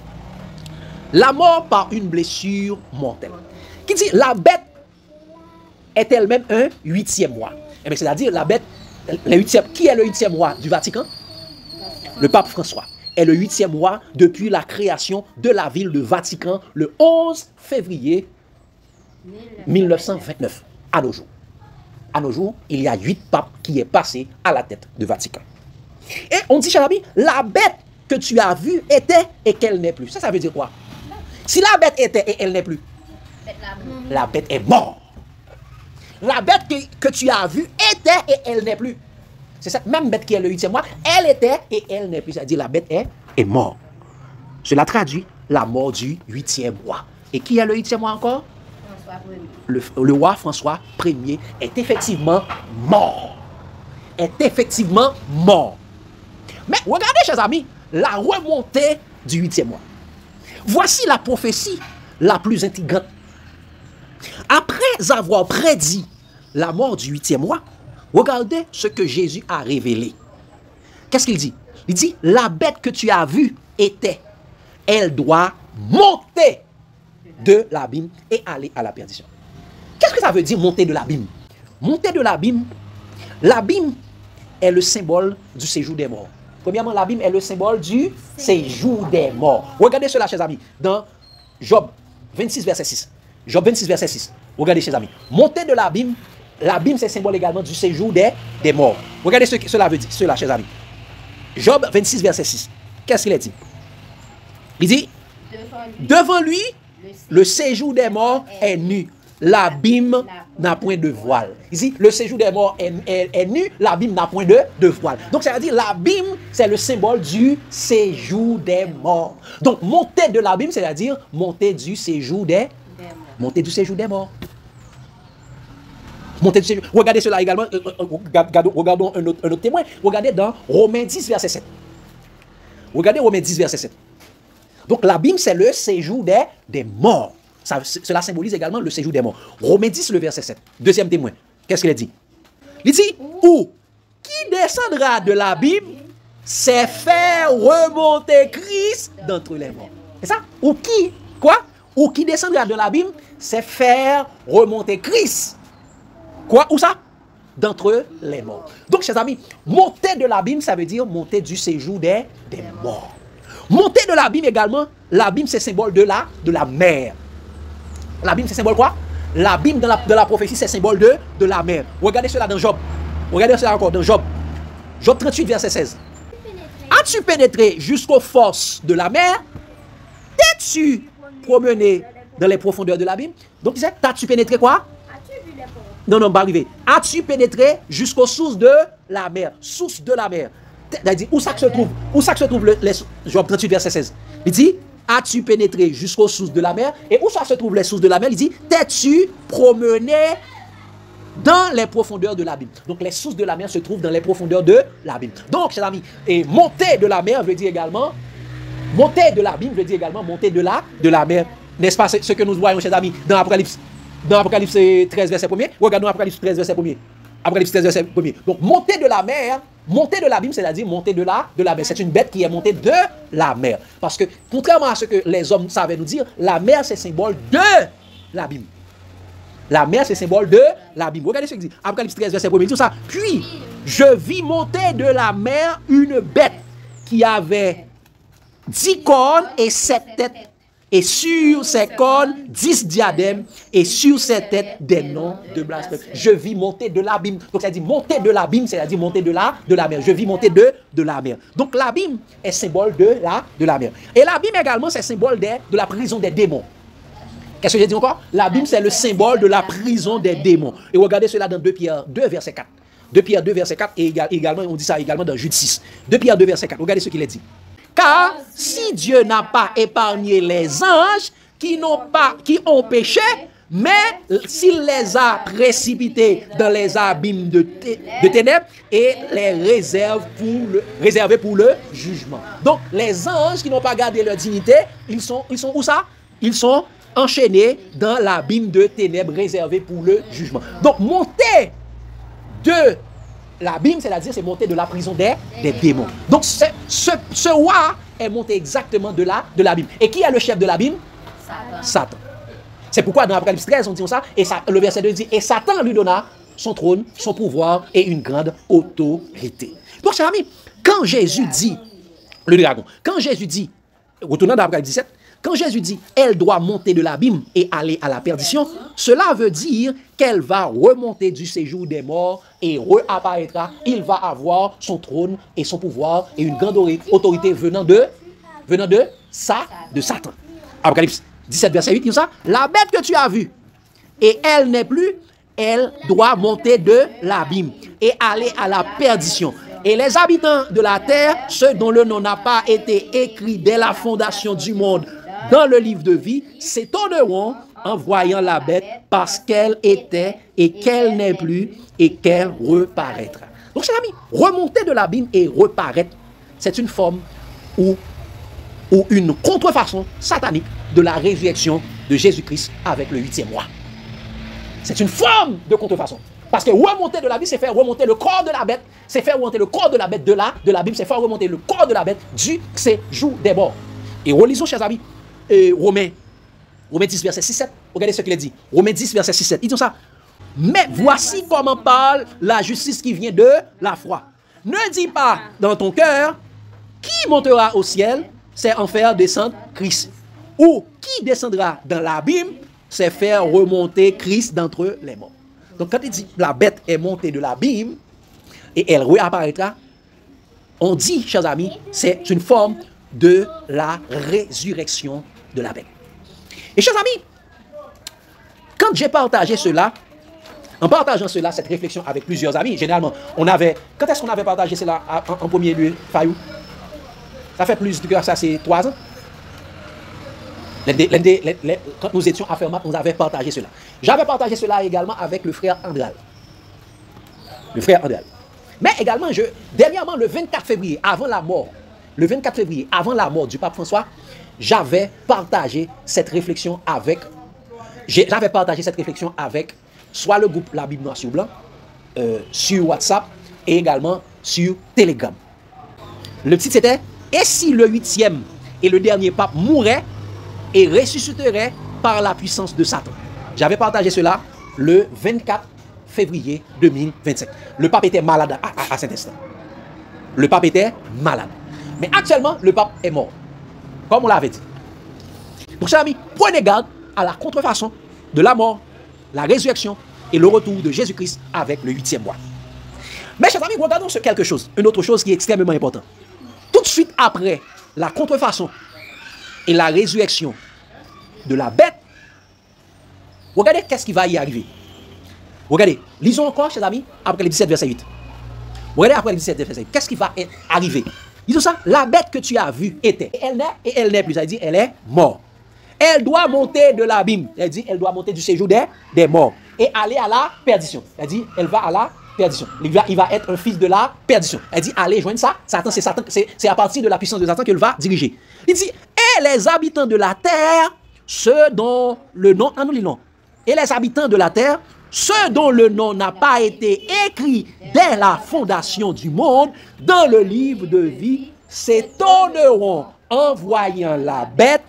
la mort par une blessure mortelle. Qui dit la bête est elle-même un 8e mois. Eh bien, c'est-à-dire la bête, qui est le 8e mois du Vatican? Le pape François est le 8e mois depuis la création de la ville de Vatican le 11 février 1929 à nos jours. À nos jours, il y a 8 papes qui est passé à la tête de Vatican. Et on dit, cher ami, la bête que tu as vue était et qu'elle n'est plus. Ça veut dire quoi? Si la bête était et elle n'est plus, la bête est morte. La bête que tu as vue était et elle n'est plus. C'est cette même bête qui est le 8e mois. Elle était et elle n'est plus. C'est-à-dire la bête est morte. Cela traduit la mort du 8e mois. Et qui est le 8e mois encore? Le roi François Ier est effectivement mort. Est effectivement mort. Mais regardez, chers amis, la remontée du 8e mois. Voici la prophétie la plus intrigante. Après avoir prédit la mort du 8e mois, regardez ce que Jésus a révélé. Qu'est-ce qu'il dit? Il dit, la bête que tu as vue elle doit monter de l'abîme et aller à la perdition. Qu'est-ce que ça veut dire monter de l'abîme? Monter de l'abîme est le symbole du séjour des morts. Premièrement, l'abîme est le symbole du séjour des morts. Regardez cela, chers amis, dans Job 26, verset 6. Job 26, verset 6. Regardez, chers amis. Monter de l'abîme, l'abîme, c'est symbole également du séjour des morts. Regardez ce que cela veut dire, cela, chers amis. Job 26, verset 6. Qu'est-ce qu'il a dit? Il dit, devant lui, le séjour des morts est nu. L'abîme n'a point de voile. Il dit, le séjour des morts est nu, l'abîme n'a point de voile. Donc, ça veut dire, l'abîme, c'est le symbole du séjour des morts. Donc, monter de l'abîme, c'est-à-dire monter du séjour des morts. Regardez cela également, regardons un autre témoin. Regardez dans Romains 10, verset 7. Regardez Romains 10, verset 7. Donc l'abîme, c'est le séjour des morts. Cela symbolise également le séjour des morts. Romains 10, le verset 7. Deuxième témoin. Qu'est-ce qu'il a dit? Il dit, ou qui descendra de l'abîme, c'est faire remonter Christ d'entre les morts. C'est ça? Ou qui? Quoi? Ou qui descendra de l'abîme, c'est faire remonter Christ. Quoi? Où ça? D'entre les morts. Donc, chers amis, monter de l'abîme, ça veut dire monter du séjour des morts. Monter de l'abîme également, l'abîme c'est symbole de la mer. L'abîme c'est symbole quoi? L'abîme de la prophétie c'est symbole de la mer. Regardez cela dans Job. Regardez cela encore dans Job. Job 38, verset 16. As-tu pénétré jusqu'aux forces de la mer? T'es-tu promené dans les profondeurs de l'abîme? Donc, il disait, t'as-tu pénétré quoi? Non, pas arrivé. As-tu pénétré jusqu'aux sources de la mer? Sources de la mer. Il dit, où ça se trouve? Où ça se trouve Job 38, verset 16. Il dit, as-tu pénétré jusqu'aux sources de la mer? Et où ça se trouve les sources de la mer? Il dit, t'es-tu promené dans les profondeurs de l'abîme? Donc les sources de la mer se trouvent dans les profondeurs de l'abîme. Donc, chers amis, et monter de la mer veut dire également, monter de l'abîme veut dire également monter de la mer. N'est-ce pas ce que nous voyons, chers amis, dans Apocalypse 13, verset 1er? Regardons Apocalypse 13, verset 1er. Apocalypse 13, verset 1er. Donc, monter de la mer, monter de l'abîme, c'est-à-dire monter de la mer. C'est une bête qui est montée de la mer. Parce que, contrairement à ce que les hommes savaient nous dire, la mer, c'est symbole de l'abîme. La mer, c'est symbole de l'abîme. Regardez ce qu'il dit. Apocalypse 13, verset 1er. Tout ça. Puis, je vis monter de la mer une bête qui avait 10 cornes et 7 têtes. Et sur ses cornes, 10 diadèmes, et sur ses têtes, des noms de blasphème. Je vis monter de l'abîme. Donc, ça dit monter de l'abîme, c'est-à-dire monter de la mer. Je vis monter de la mer. Donc, l'abîme est symbole de la mer. Et l'abîme également, c'est symbole de la prison des démons. Qu'est-ce que j'ai dit encore? L'abîme, c'est le symbole de la prison des démons. Et regardez cela dans 2 Pierre 2, verset 4. 2 Pierre 2, verset 4, et également, on dit ça également dans Jude 6. 2 Pierre 2, verset 4. Regardez ce qu'il a dit. Car si Dieu n'a pas épargné les anges qui ont péché, mais s'il les a précipités dans les abîmes de ténèbres et les réservés pour le jugement. Donc, les anges qui n'ont pas gardé leur dignité, ils sont où ça? Ils sont enchaînés dans l'abîme de ténèbres réservé pour le jugement. Donc, monter de l'abîme, c'est-à-dire c'est monter de la prison des démons. Donc, ce roi est monté exactement de l'abîme. Et qui est le chef de l'abîme? Satan. C'est pourquoi dans Apocalypse 13, on dit ça, et le verset 2 dit, et Satan lui donna son trône, son pouvoir et une grande autorité. Donc, chers amis, quand Jésus dit, le dragon, quand Jésus dit, retournant dans Apocalypse 17, quand Jésus dit, elle doit monter de l'abîme et aller à la perdition, cela veut dire qu'elle va remonter du séjour des morts et réapparaîtra. Il va avoir son trône et son pouvoir et une grande autorité venant de Satan. Apocalypse 17, verset 8, dit ça. La bête que tu as vue, et elle n'est plus, elle doit monter de l'abîme et aller à la perdition. Et les habitants de la terre, ceux dont le nom n'a pas été écrit dès la fondation du monde, dans le livre de vie, s'étonneront en voyant la bête parce qu'elle était et qu'elle n'est plus et qu'elle reparaîtra. Donc, chers amis, remonter de l'abîme et reparaître, c'est une forme ou une contrefaçon satanique de la résurrection de Jésus-Christ avec le 8e mois. C'est une forme de contrefaçon. Parce que remonter de la Bible, c'est faire remonter le corps de la bête. C'est faire remonter le corps de la bête de la Bible. C'est faire remonter le corps de la bête du séjour des morts. Et relisons, chers amis, Romains 10, verset 6-7. Regardez ce qu'il a dit. Romains 10, verset 6-7. Ils disent ça. Mais voici comment parle la justice qui vient de la foi. Ne dis pas dans ton cœur, qui montera au ciel, c'est en faire descendre Christ. Ou qui descendra dans l'abîme, c'est faire remonter Christ d'entre les morts. Donc quand il dit la bête est montée de l'abîme et elle réapparaîtra, on dit, chers amis, c'est une forme de la résurrection de la bête. Et chers amis, quand j'ai partagé cela, en partageant cela, cette réflexion avec plusieurs amis, généralement, quand est-ce qu'on avait partagé cela en premier lieu, Fayou? Ça fait plus que ça, c'est 3 ans. Quand nous étions à Fermat, nous avions partagé cela. J'avais partagé cela également avec le frère Andral. Mais également, dernièrement, le 24 février, avant la mort du pape François, j'avais partagé cette réflexion avec soit le groupe La Bible Noire sur Blanc, sur WhatsApp et également sur Telegram. Le titre c'était « Et si le 8e et le dernier pape mourrait et ressusciterait par la puissance de Satan ?» J'avais partagé cela le 24 février 2025. Le pape était malade à cet instant. Le pape était malade. Mais actuellement, le pape est mort. Comme on l'avait dit. Donc, chers amis, prenez garde à la contrefaçon de la mort, la résurrection et le retour de Jésus-Christ avec le 8e mois. Mais chers amis, regardons quelque chose, une autre chose qui est extrêmement importante. Tout de suite après la contrefaçon et la résurrection de la bête, regardez qu'est-ce qui va y arriver. Regardez, lisons encore, chers amis, après le 17, verset 8. Regardez après le 17, verset 8. Qu'est-ce qui va arriver? Disons ça, la bête que tu as vue était, et elle n'est plus, ça dit, elle est morte. Elle doit monter de l'abîme. Elle dit, elle doit monter du séjour des morts et aller à la perdition. Elle dit, elle va à la perdition. Il va être un fils de la perdition. Elle dit, allez, joigne ça. Satan, c'est à partir de la puissance de Satan qu'elle va diriger. Il dit, et les habitants de la terre, ceux dont le nom, nous lisons. Et les habitants de la terre, ceux dont le nom n'a pas été écrit dès la fondation du monde, dans le livre de vie, s'étonneront en voyant la bête,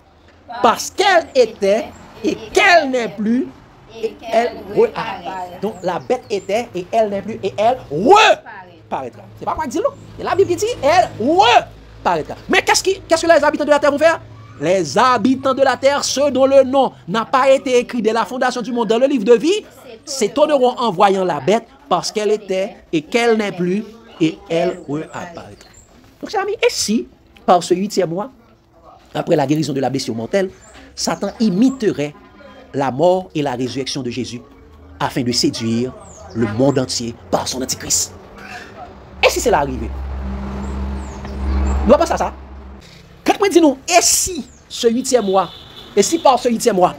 parce qu'elle était et qu'elle n'est plus, et elle reparaîtra. Donc la bête était et elle n'est plus, et elle reparaîtra. C'est pas quoi dire là. Et la Bible dit, elle reparaîtra. Mais qu'est-ce que les habitants de la terre vont faire? Les habitants de la terre, ceux dont le nom n'a pas été écrit dès la fondation du monde dans le livre de vie, s'étonneront en voyant la bête, parce qu'elle était et qu'elle n'est plus, et elle reparaîtra. Donc chers amis, et si, par ce 8e mois, après la guérison de la blessure mortelle, Satan imiterait la mort et la résurrection de Jésus afin de séduire le monde entier par son antichrist. Et si c'est l'arrivée? Nous pensons à ça. Quand on dit nous, et si ce 8e mois, et si par ce 8e mois,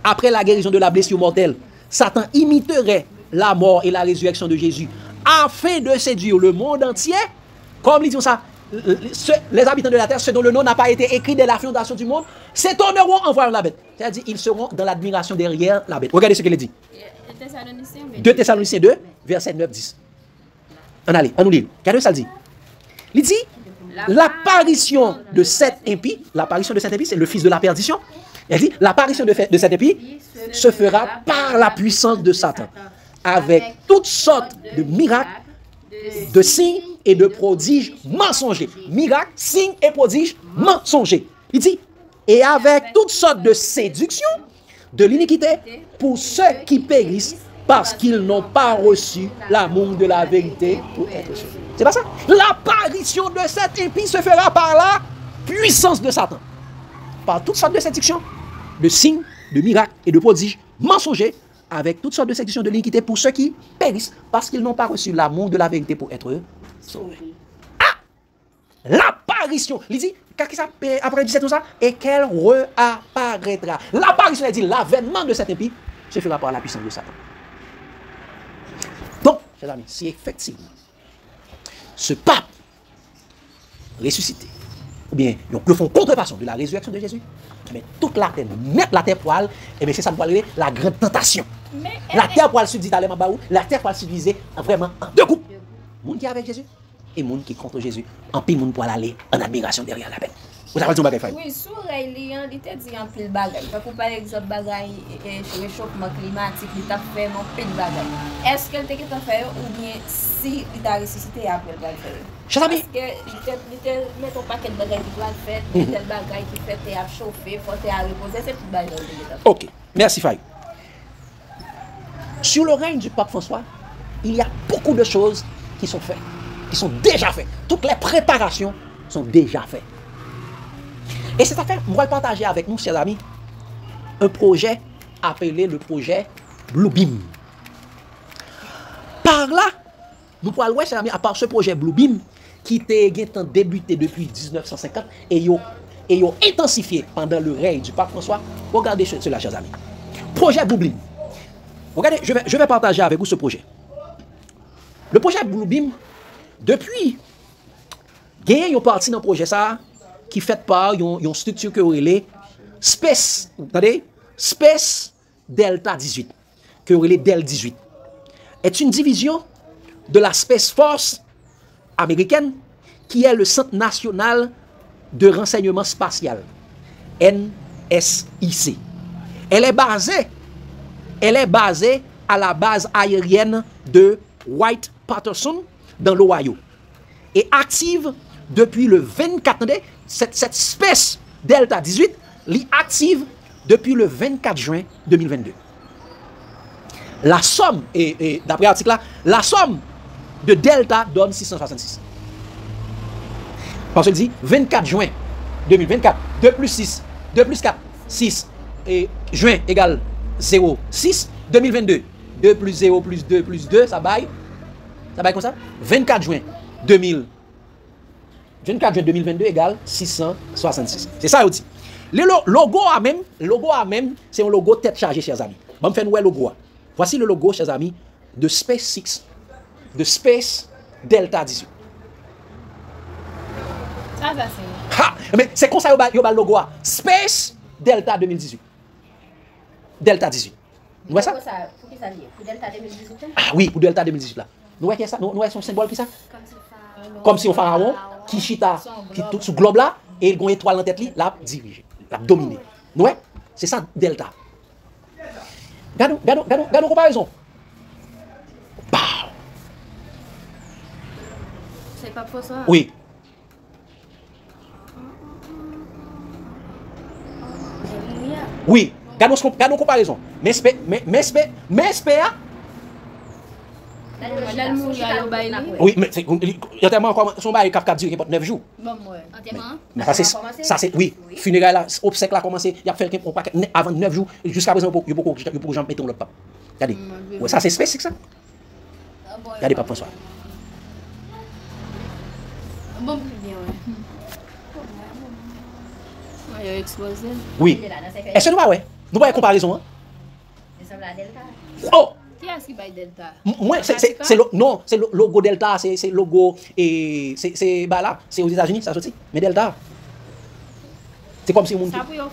après la guérison de la blessure mortelle, Satan imiterait la mort et la résurrection de Jésus afin de séduire le monde entier, comme nous disons ça, les habitants de la terre, ceux dont le nom n'a pas été écrit dès la fondation du monde, s'étonneront en voyant la bête. C'est-à-dire, ils seront dans l'admiration derrière la bête. Regardez ce qu'il dit. 2 Thessaloniciens 2, verset 9-10. On nous lit. Regardez ce qu'il dit. Il dit, l'apparition de cet impie, c'est le fils de la perdition. Il dit, l'apparition de cet impie se fera par la puissance de Satan, avec toutes sortes de miracles, de signes et de prodiges mensongers. Miracles, signes et prodiges mensongers. Il dit, et avec toutes sortes de séductions, de l'iniquité, pour ceux qui périssent, parce qu'ils n'ont pas reçu l'amour de la vérité pour être sauvés. C'est pas ça? L'apparition de cet impie se fera par la puissance de Satan. Par toutes sortes de séductions, de signes, de miracles et de prodiges mensongers, avec toutes sortes de séductions de l'iniquité pour ceux qui périssent, parce qu'ils n'ont pas reçu l'amour de la vérité pour être sauvés. Ah! L'apparition. Il dit, après 17 tout ça, et qu'elle réapparaîtra. L'apparition, il dit, l'avènement de cet impie se fera par la puissance de Satan. Donc, chers amis, si effectivement ce pape ressuscité, ou bien ils font contrefaçon de la résurrection de Jésus, mais toute la terre, mettre la terre poil, et bien c'est ça nous parler la grande tentation. La terre poil subdit à la terre poil subdivisée vraiment en deux groupes. Moun qui est avec Jésus et moun qui est contre Jésus. En pile moun poil aller en admiration derrière la peine. Vous avez dit un bagage fait. Oui, sur il était dit en pile bagage. Par exemple, bagage réchauffement climatique, il t'a fait mon pile bagage. Est-ce qu'elle t'a fait ou bien si il t'a ressuscité après le bagage? Chers amis, parce que il était mettons pas quel bagage qui doit faire, tel bagage qui fait t'es à chauffer, faut t'es à reposer, c'est tout bagage. OK. Merci Faye. Sur le règne du pape François, il y a beaucoup de choses qui sont faites, qui sont déjà faites. Toutes les préparations sont déjà faites. Et cette affaire, je vais partager avec nous, chers amis, un projet appelé le projet Bluebeam. Par là, nous pouvons voir, chers amis, à part ce projet Bluebeam, qui était débuté depuis 1950 et ils ont intensifié pendant le règne du pape François. Regardez cela, chers amis. Projet Bluebeam. Regardez, je vais partager avec vous ce projet. Le projet Bluebeam, depuis, il y a une partie dans le projet ça, qui fait par une structure que vous relève Space, attendez, Space Delta 18, que vous relève Del 18, est une division de la Space Force américaine qui est le Centre national de renseignement spatial, NSIC. Elle est basée à la base aérienne de Wright-Patterson dans l'Ohio et active depuis le 24, attendez, cette Space Delta 18 est active depuis le 24 juin 2022. La somme, et d'après l'article là, la somme de Delta donne 666. Parce que dit 24 juin 2024, 2 plus 6, 2 plus 4, 6, et juin égale 0, 6, 2022, 2 plus 0 plus 2 plus 2, ça baille comme ça, 24 juin 2022 égale 666. C'est ça, on dit. Le logo a même, c'est un logo tête chargée, chers amis. Bon, faire nous logo. Voici le logo, chers amis, de SpaceX, de Space Delta 18. Ça, c'est. Ha! Mais c'est comme ça, il y a le logo. Space Delta 2018. Delta 18. Vous voyez ça? Pour qui ça lié? Pour Delta 2018? Ah oui, pour Delta 2018 là. Nous voyez ça? Nous voyez son symbole qui ça? Comme si on pharaon qui chita qui tout sous globe là et il a une étoile dans tête là dirigé, l'a dominé. Nous c'est ça Delta. Gardons comparaison. Bah. C'est pas pour ça. Oui. Oui, gardons comparaison. Mais oui, mais il y a tellement son bail qui a duré 9 jours. Mais ça c'est oui, funérailles là, obsèques là commencé, il a fait un paquet avant 9 jours jusqu'à présent il y a beaucoup de gens mettre l'autre pape. Regardez. Ça c'est spécifique ça. Regardez pape François. Bon, bien ouais. Il a explosé. Oui. Est-ce que nous ouais? Nous voyons comparaison hein? Oh. Qui est-ce qui baille Delta? Moi, c'est le logo Delta, c'est logo et c'est bah là, c'est aux États-Unis ça sorti. Mais Delta, c'est comme si mon. Ça pour faire.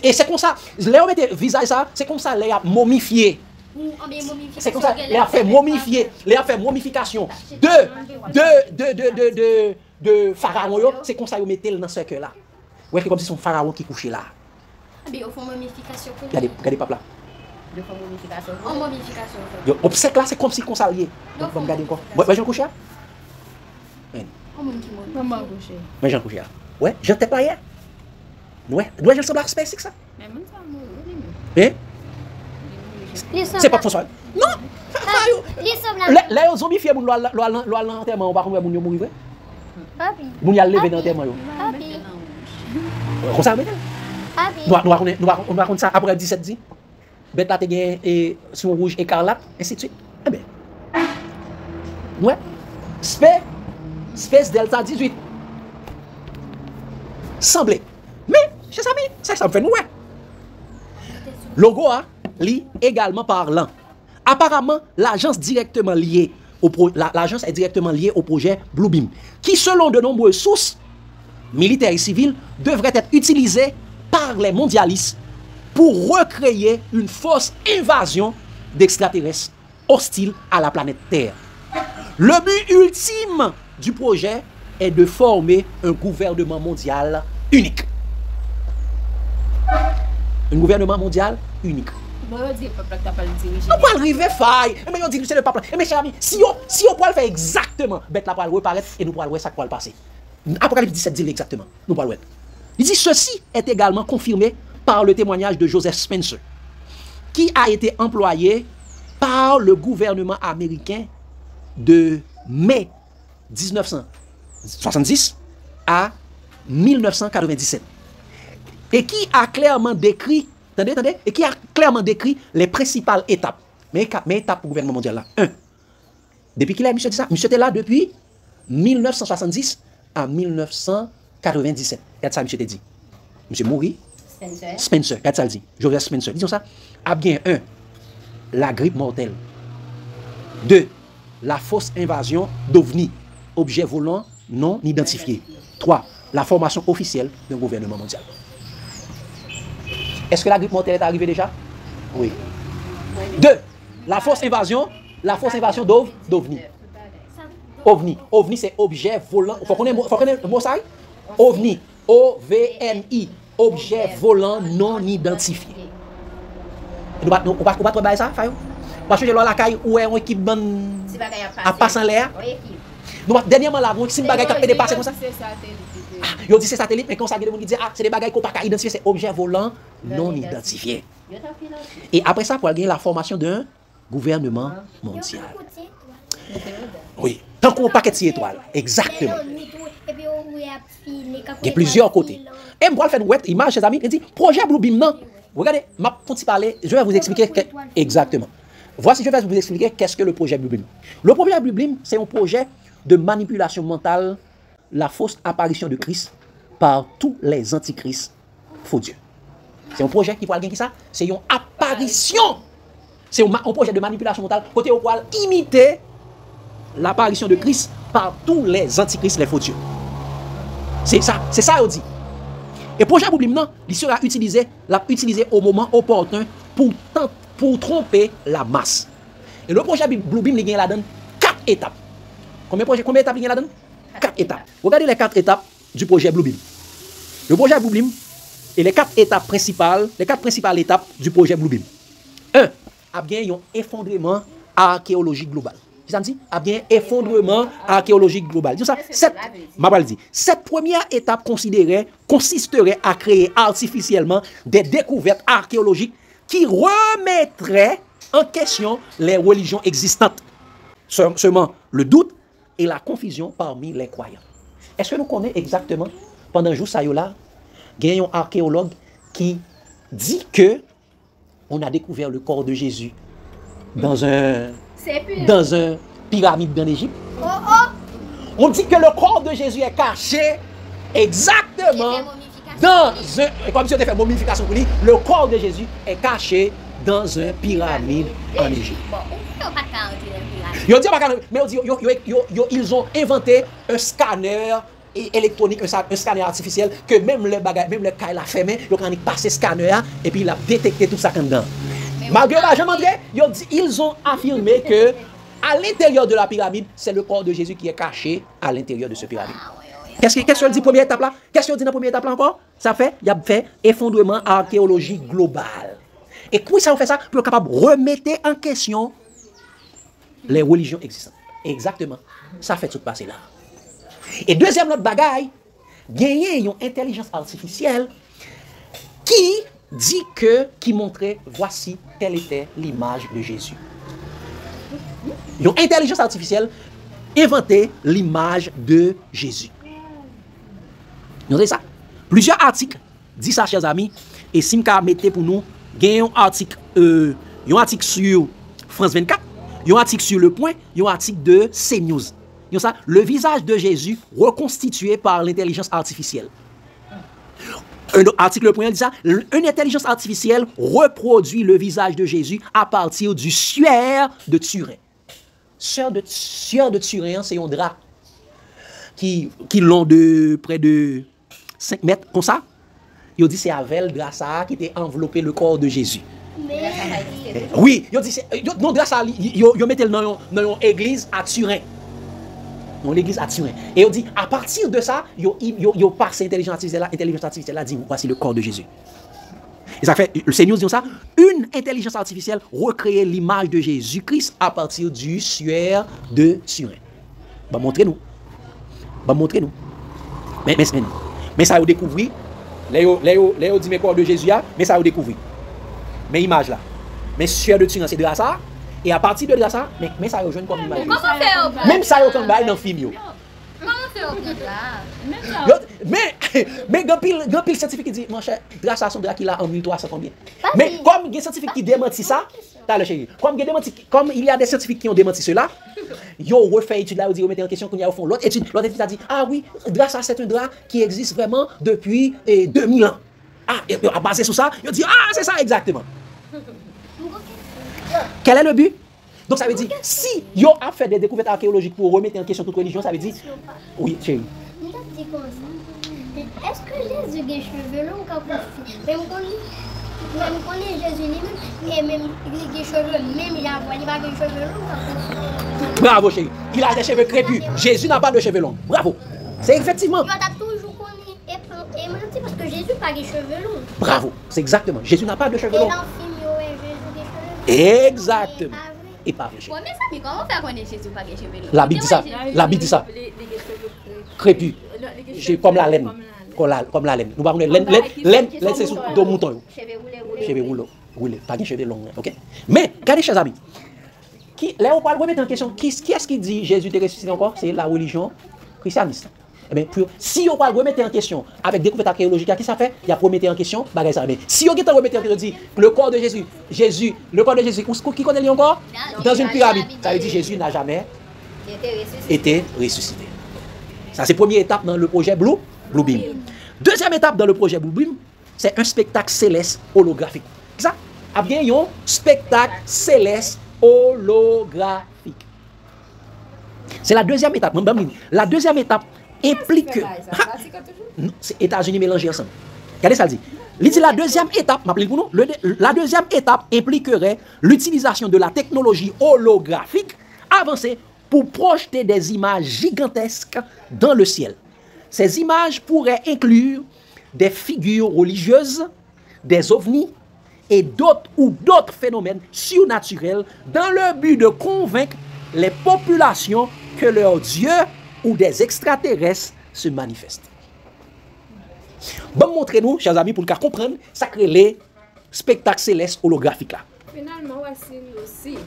Et c'est comme ça. Léo mette visage ça, c'est comme ça les a momifié. C'est comme ça les a fait momifier, les a fait momification de pharaon yo, c'est comme ça ils mettent dans ce cœur là. Ouais, c'est comme si son pharaon qui couchait là. Mais au fond momification. Regardez papa là. De fond momification. En momification. Yo obsèque là c'est comme si qu'on s'allié. Donc on regarde encore. Ouais, je couche là. Maman coucher. Mais j'en couche là. Ouais, je t'ai pas hier. Ouais, je le semble SpaceX ça. Mais même ça mourir. Hein? C'est pas François. Non. Là, ils ont zombifié mon l'enterrement, on va comment moun mourir. Papi. Moun y a levé dans l'enterrement yo. Papi. Comme ça, Papi. nous raconte ça après 17 dit. Bête là te gagne et son rouge écarlate ainsi de suite. Eh ben. Ouais. Space Delta 18. Semblé. Mais, chers amis, ça me fait nous. Logo a li également parlant. Apparemment, l'agence est directement liée au projet Bluebeam, qui selon de nombreuses sources militaires et civils devraient être utilisés par les mondialistes pour recréer une fausse invasion d'extraterrestres hostiles à la planète Terre. Le but ultime du projet est de former un gouvernement mondial unique. Un gouvernement mondial unique. Bon, on dit le peuple qui t'a pas le diriger. Nous pouvons arriver faille. Mais on dit que c'est le peuple. Et mes chers amis, si on peut le faire exactement, bête la poil reparaître et nous pourrons voir ça qui va le passer. Apocalypse 17 dit exactement. Nous pourrons le voir. Il dit ceci est également confirmé par le témoignage de Joseph Spencer, qui a été employé par le gouvernement américain de mai 1970 à 1997. Et qui a clairement décrit, et qui a clairement décrit les principales étapes. Mais étapes pour le gouvernement mondial là. 1. Depuis qu'il a monsieur dit ça, monsieur était là depuis 1970 à 1997. Regarde ça, monsieur te dit. Monsieur mourit. Spencer, regarde ça le dit. Joseph Spencer. Disons ça. A bien 1. La grippe mortelle. 2. La fausse invasion d'OVNI. Objet volant non identifié. 3. La formation officielle d'un gouvernement mondial. Est-ce que la grippe mortelle est arrivée déjà? Oui. 2. La fausse invasion d'OVNI. OVNI. OVNI, c'est objet volant. Faut qu'on ait le mot ça? OVNI. O-V-N-I. Objet volant non identifié. On va travailler ça, Fayou? Parce que j'ai la caille où est un équipement à passer en l'air. Dernièrement, là, si un bagage qui a dépassé comme ça. Ils dit c'est satellite, mais quand ça vient de dire c'est des bagages qu'on pas identifier, c'est objet volant non identifié. Et après ça, pour gagner la formation d'un gouvernement mondial. Oui, tant qu'on paquet de étoiles, exactement. Il y a plusieurs côtés. Et moi, je vais faire une image, chers amis, il dit projet Blue Beam, non. Regardez, je vais vous expliquer exactement. Voici, je vais vous expliquer qu'est-ce que le projet Blue Beam. Le projet Blue Beam, c'est un projet de manipulation mentale, la fausse apparition de Christ par tous les antichrists faux dieux. C'est un projet qui va gagner ça, c'est une apparition. C'est un projet de manipulation mentale côté au poil imiter l'apparition de Christ par tous les antichrists les faux dieux. C'est ça on dit. Et le projet Blue Beam, non, il sera utilisé au moment opportun pour tromper la masse. Et le projet Blue Beam, il y a là-dedans 4 étapes. Combien d'étapes il y a là-dedans? 4 étapes. Regardez les 4 étapes du projet Blue Beam. Le projet Blue Beam et les 4 étapes principales, les 4 principales étapes du projet Blue Beam. 1. A bien un effondrement archéologique global. Ça me dit? A bien effondrement archéologique global. Cette première étape consisterait à créer artificiellement des découvertes archéologiques qui remettraient en question les religions existantes. Seulement le doute et la confusion parmi les croyants. Est-ce que nous connaissons exactement, pendant un jour, il y a un archéologue qui dit que on a découvert le corps de Jésus dans un pyramide en Égypte. On dit que le corps de Jésus est caché exactement dans un... Comme si on avait fait momification pour lui, le corps de Jésus est caché dans un pyramide en Égypte. Ils ont inventé un scanner électronique, un scanner artificiel, que même le cas la fermé, ils ont passé scanner et puis il a détecté tout ça dedans. Malgré l'argent, ils ont affirmé que à l'intérieur de la pyramide, c'est le corps de Jésus qui est caché à l'intérieur de ce pyramide. Qu'est-ce qu'elle dit première étape là? Qu'est-ce qu'elle dit dans la première étape là encore? Il a fait effondrement archéologique global. Et puis ça on fait ça pour être capable de remettre en question les religions existantes. Exactement. Ça fait tout passer là. Et deuxième autre bagaille, gagner une intelligence artificielle qui montrait voici quelle était l'image de Jésus. Une intelligence artificielle inventait l'image de Jésus. Vous savez ça? Plusieurs articles disent ça, chers amis, et si je mettez pour nous, il y a un article sur France 24, il y a un article sur Le Point, il y a un article de CNews. Le visage de Jésus reconstitué par l'intelligence artificielle. Un article Le Point dit ça, une intelligence artificielle reproduit le visage de Jésus à partir du suaire de Turin. Suaire de Turin, c'est un drap qui l'ont de près de 5 mètres, comme ça. Ils dit c'est avec le drap ça qui était enveloppé le corps de Jésus. Oui, ils dit non drap ça, ils mettaient dans une église à Turin. Dans l'église à Turin. Et ils dit à partir de ça, ils passent l'intelligence artificielle là dit voici le corps de Jésus. Et ça fait le Seigneur dit ça, une intelligence artificielle recréer l'image de Jésus-Christ à partir du suaire de Turin. Bah montrez-nous. Mais ça a découvert. Léo dit mais corps de Jésus, mais ça a découvert. Mais image là. Mais sueur de Turin, c'est de ça. Et à partir de ça, mais ça a rejoint comme image. Même ça a autant bail dans le film. Comment faire au Mais grand pile scientifique qui dit mon cher, grâce à son drap qu'il a en 1300 combien. Mais comme des scientifiques qui démentit ça, t'as le chéri. Comme il y a des scientifiques qui ont démenti cela, ils ont refait étude là, ils mettent en question qu'on y a au fond l'autre étude a dit ah oui, drap ça c'est un drap qui existe vraiment depuis 2000 ans. Ah, et à baser sur ça, ils ont dit ah c'est ça exactement. Quel est le but? Donc ça veut dire, si ils ont fait des découvertes archéologiques pour remettre en question toute religion, ça veut dire, oui, chérie. Est-ce que Jésus a des cheveux longs quand même quand Jésus lui-même, même les cheveux, même il a pas des cheveux longs. Bravo chérie, il a des cheveux crépus. Jésus n'a pas de cheveux longs. Bravo. C'est effectivement. Tu as toujours connu et menti parce que Jésus n'a pas des cheveux longs. Bravo, c'est exactement. Jésus n'a pas de cheveux longs. Et dans le film, Jésus des cheveux longs. Exactement. Et pas vrai. Ouais, mais ça, mais comment faire connaître Jésus pas des cheveux longs? La Bible dit ça. La Bible dit ça. Crépus. Comme la laine. Comme la laine. Nous parlons de laine, c'est sous deux moutons. Cheveux roulés. Pas de cheveux longs. Ok? Mais, regardez, chers amis. Là, on parle remettre en question. Qui est-ce qui dit Jésus est ressuscité encore? C'est la religion christianiste. Eh bien, si on parle remettre en question avec découverte archéologique, qu'est-ce que ça fait? Il y a remettre en question, bagage ça. Mais si on remettre en question, dit le corps de Jésus, qui connaît encore? Dans une pyramide. Ça veut dire Jésus n'a jamais été ressuscité. Ça, c'est la première étape dans le projet Blue Beam. Deuxième étape dans le projet Blue Beam, c'est un spectacle céleste holographique. C'est ça? Ah bien, un spectacle céleste holographique. C'est la deuxième étape. La deuxième étape implique que c'est États-Unis mélangés ensemble. Regardez ça dit. La deuxième étape, la deuxième étape impliquerait l'utilisation de la technologie holographique avancée pour projeter des images gigantesques dans le ciel. Ces images pourraient inclure des figures religieuses, des ovnis et d'autres phénomènes surnaturels dans le but de convaincre les populations que leur Dieu ou des extraterrestres se manifestent. Bon, montrez-nous, chers amis, pour comprendre, ça crée les spectacles célestes holographiques là. Finalement, voici aussi,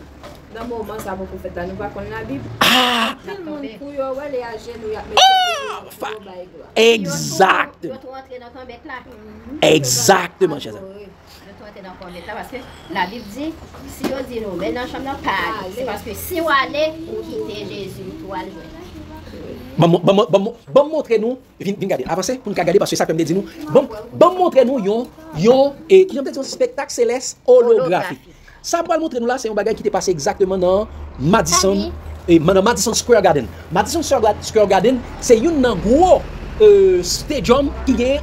dans le moment, ça va pour faire nous pas qu'on la Bible. Ah! Tout le monde pour y aller à genoux. Exactement. Exactement, chers amis. Parce que la Bible dit, si on dit non, mais dans la chambre, pas. C'est parce que si on allait, on quitter Jésus, pour aller jouer. Bon, montrez-nous, viens regarder, avancez pour nous regarder parce que ça peut me dire nous. Bon, montrez-nous, un spectacle céleste holographique. Ça pour montrer nous là, c'est un bagage qui est passé exactement dans Madison Square Garden. Madison Square Garden, c'est un gros stadium qui est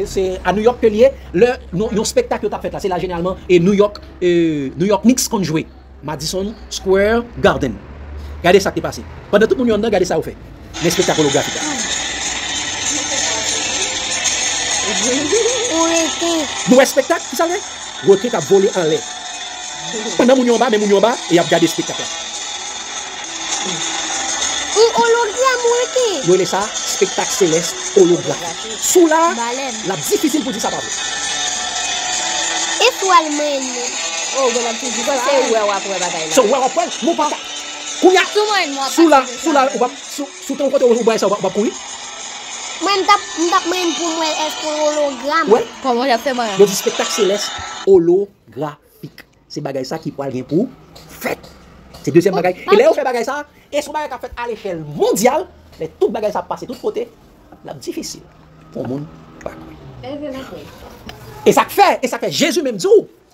c'est à New York que lié un spectacle qui a fait là, c'est là généralement et New York Knicks qu'on joué. Madison Square Garden. Regardez ça qui est passé. Pendant tout le monde regardez ça au fait. Les spectacles holographiques. Nous un spectacle, qui ça fait? Retraite a volé en l'air. Pendant mon yon bas, mais mon yon bas, et il a regardé le spectacle. Hologramme, oui, ça, spectacle céleste holographique. Sous là, la difficile pour dire ça, pardon. Étoile, même. Oh, bon, c'est où on va pouvoir batailler là. So, on va prendre, mon papa. Kounya, sous là, sous ton côté, on va ça, on va courir. Moi, je tape pour moi, est-ce que hologramme? Ouais. Comment on a fait, moi? Le spectacle céleste holographique. C'est bagay ça qui pourrait bien pour fait. C'est deuxième bagay. Et là, on fait bagay ça, et ce bagay a fait à l'échelle mondiale, mais tout bagay ça passe de tous côtés, c'est difficile pour le monde. Et ça fait, Jésus même dit,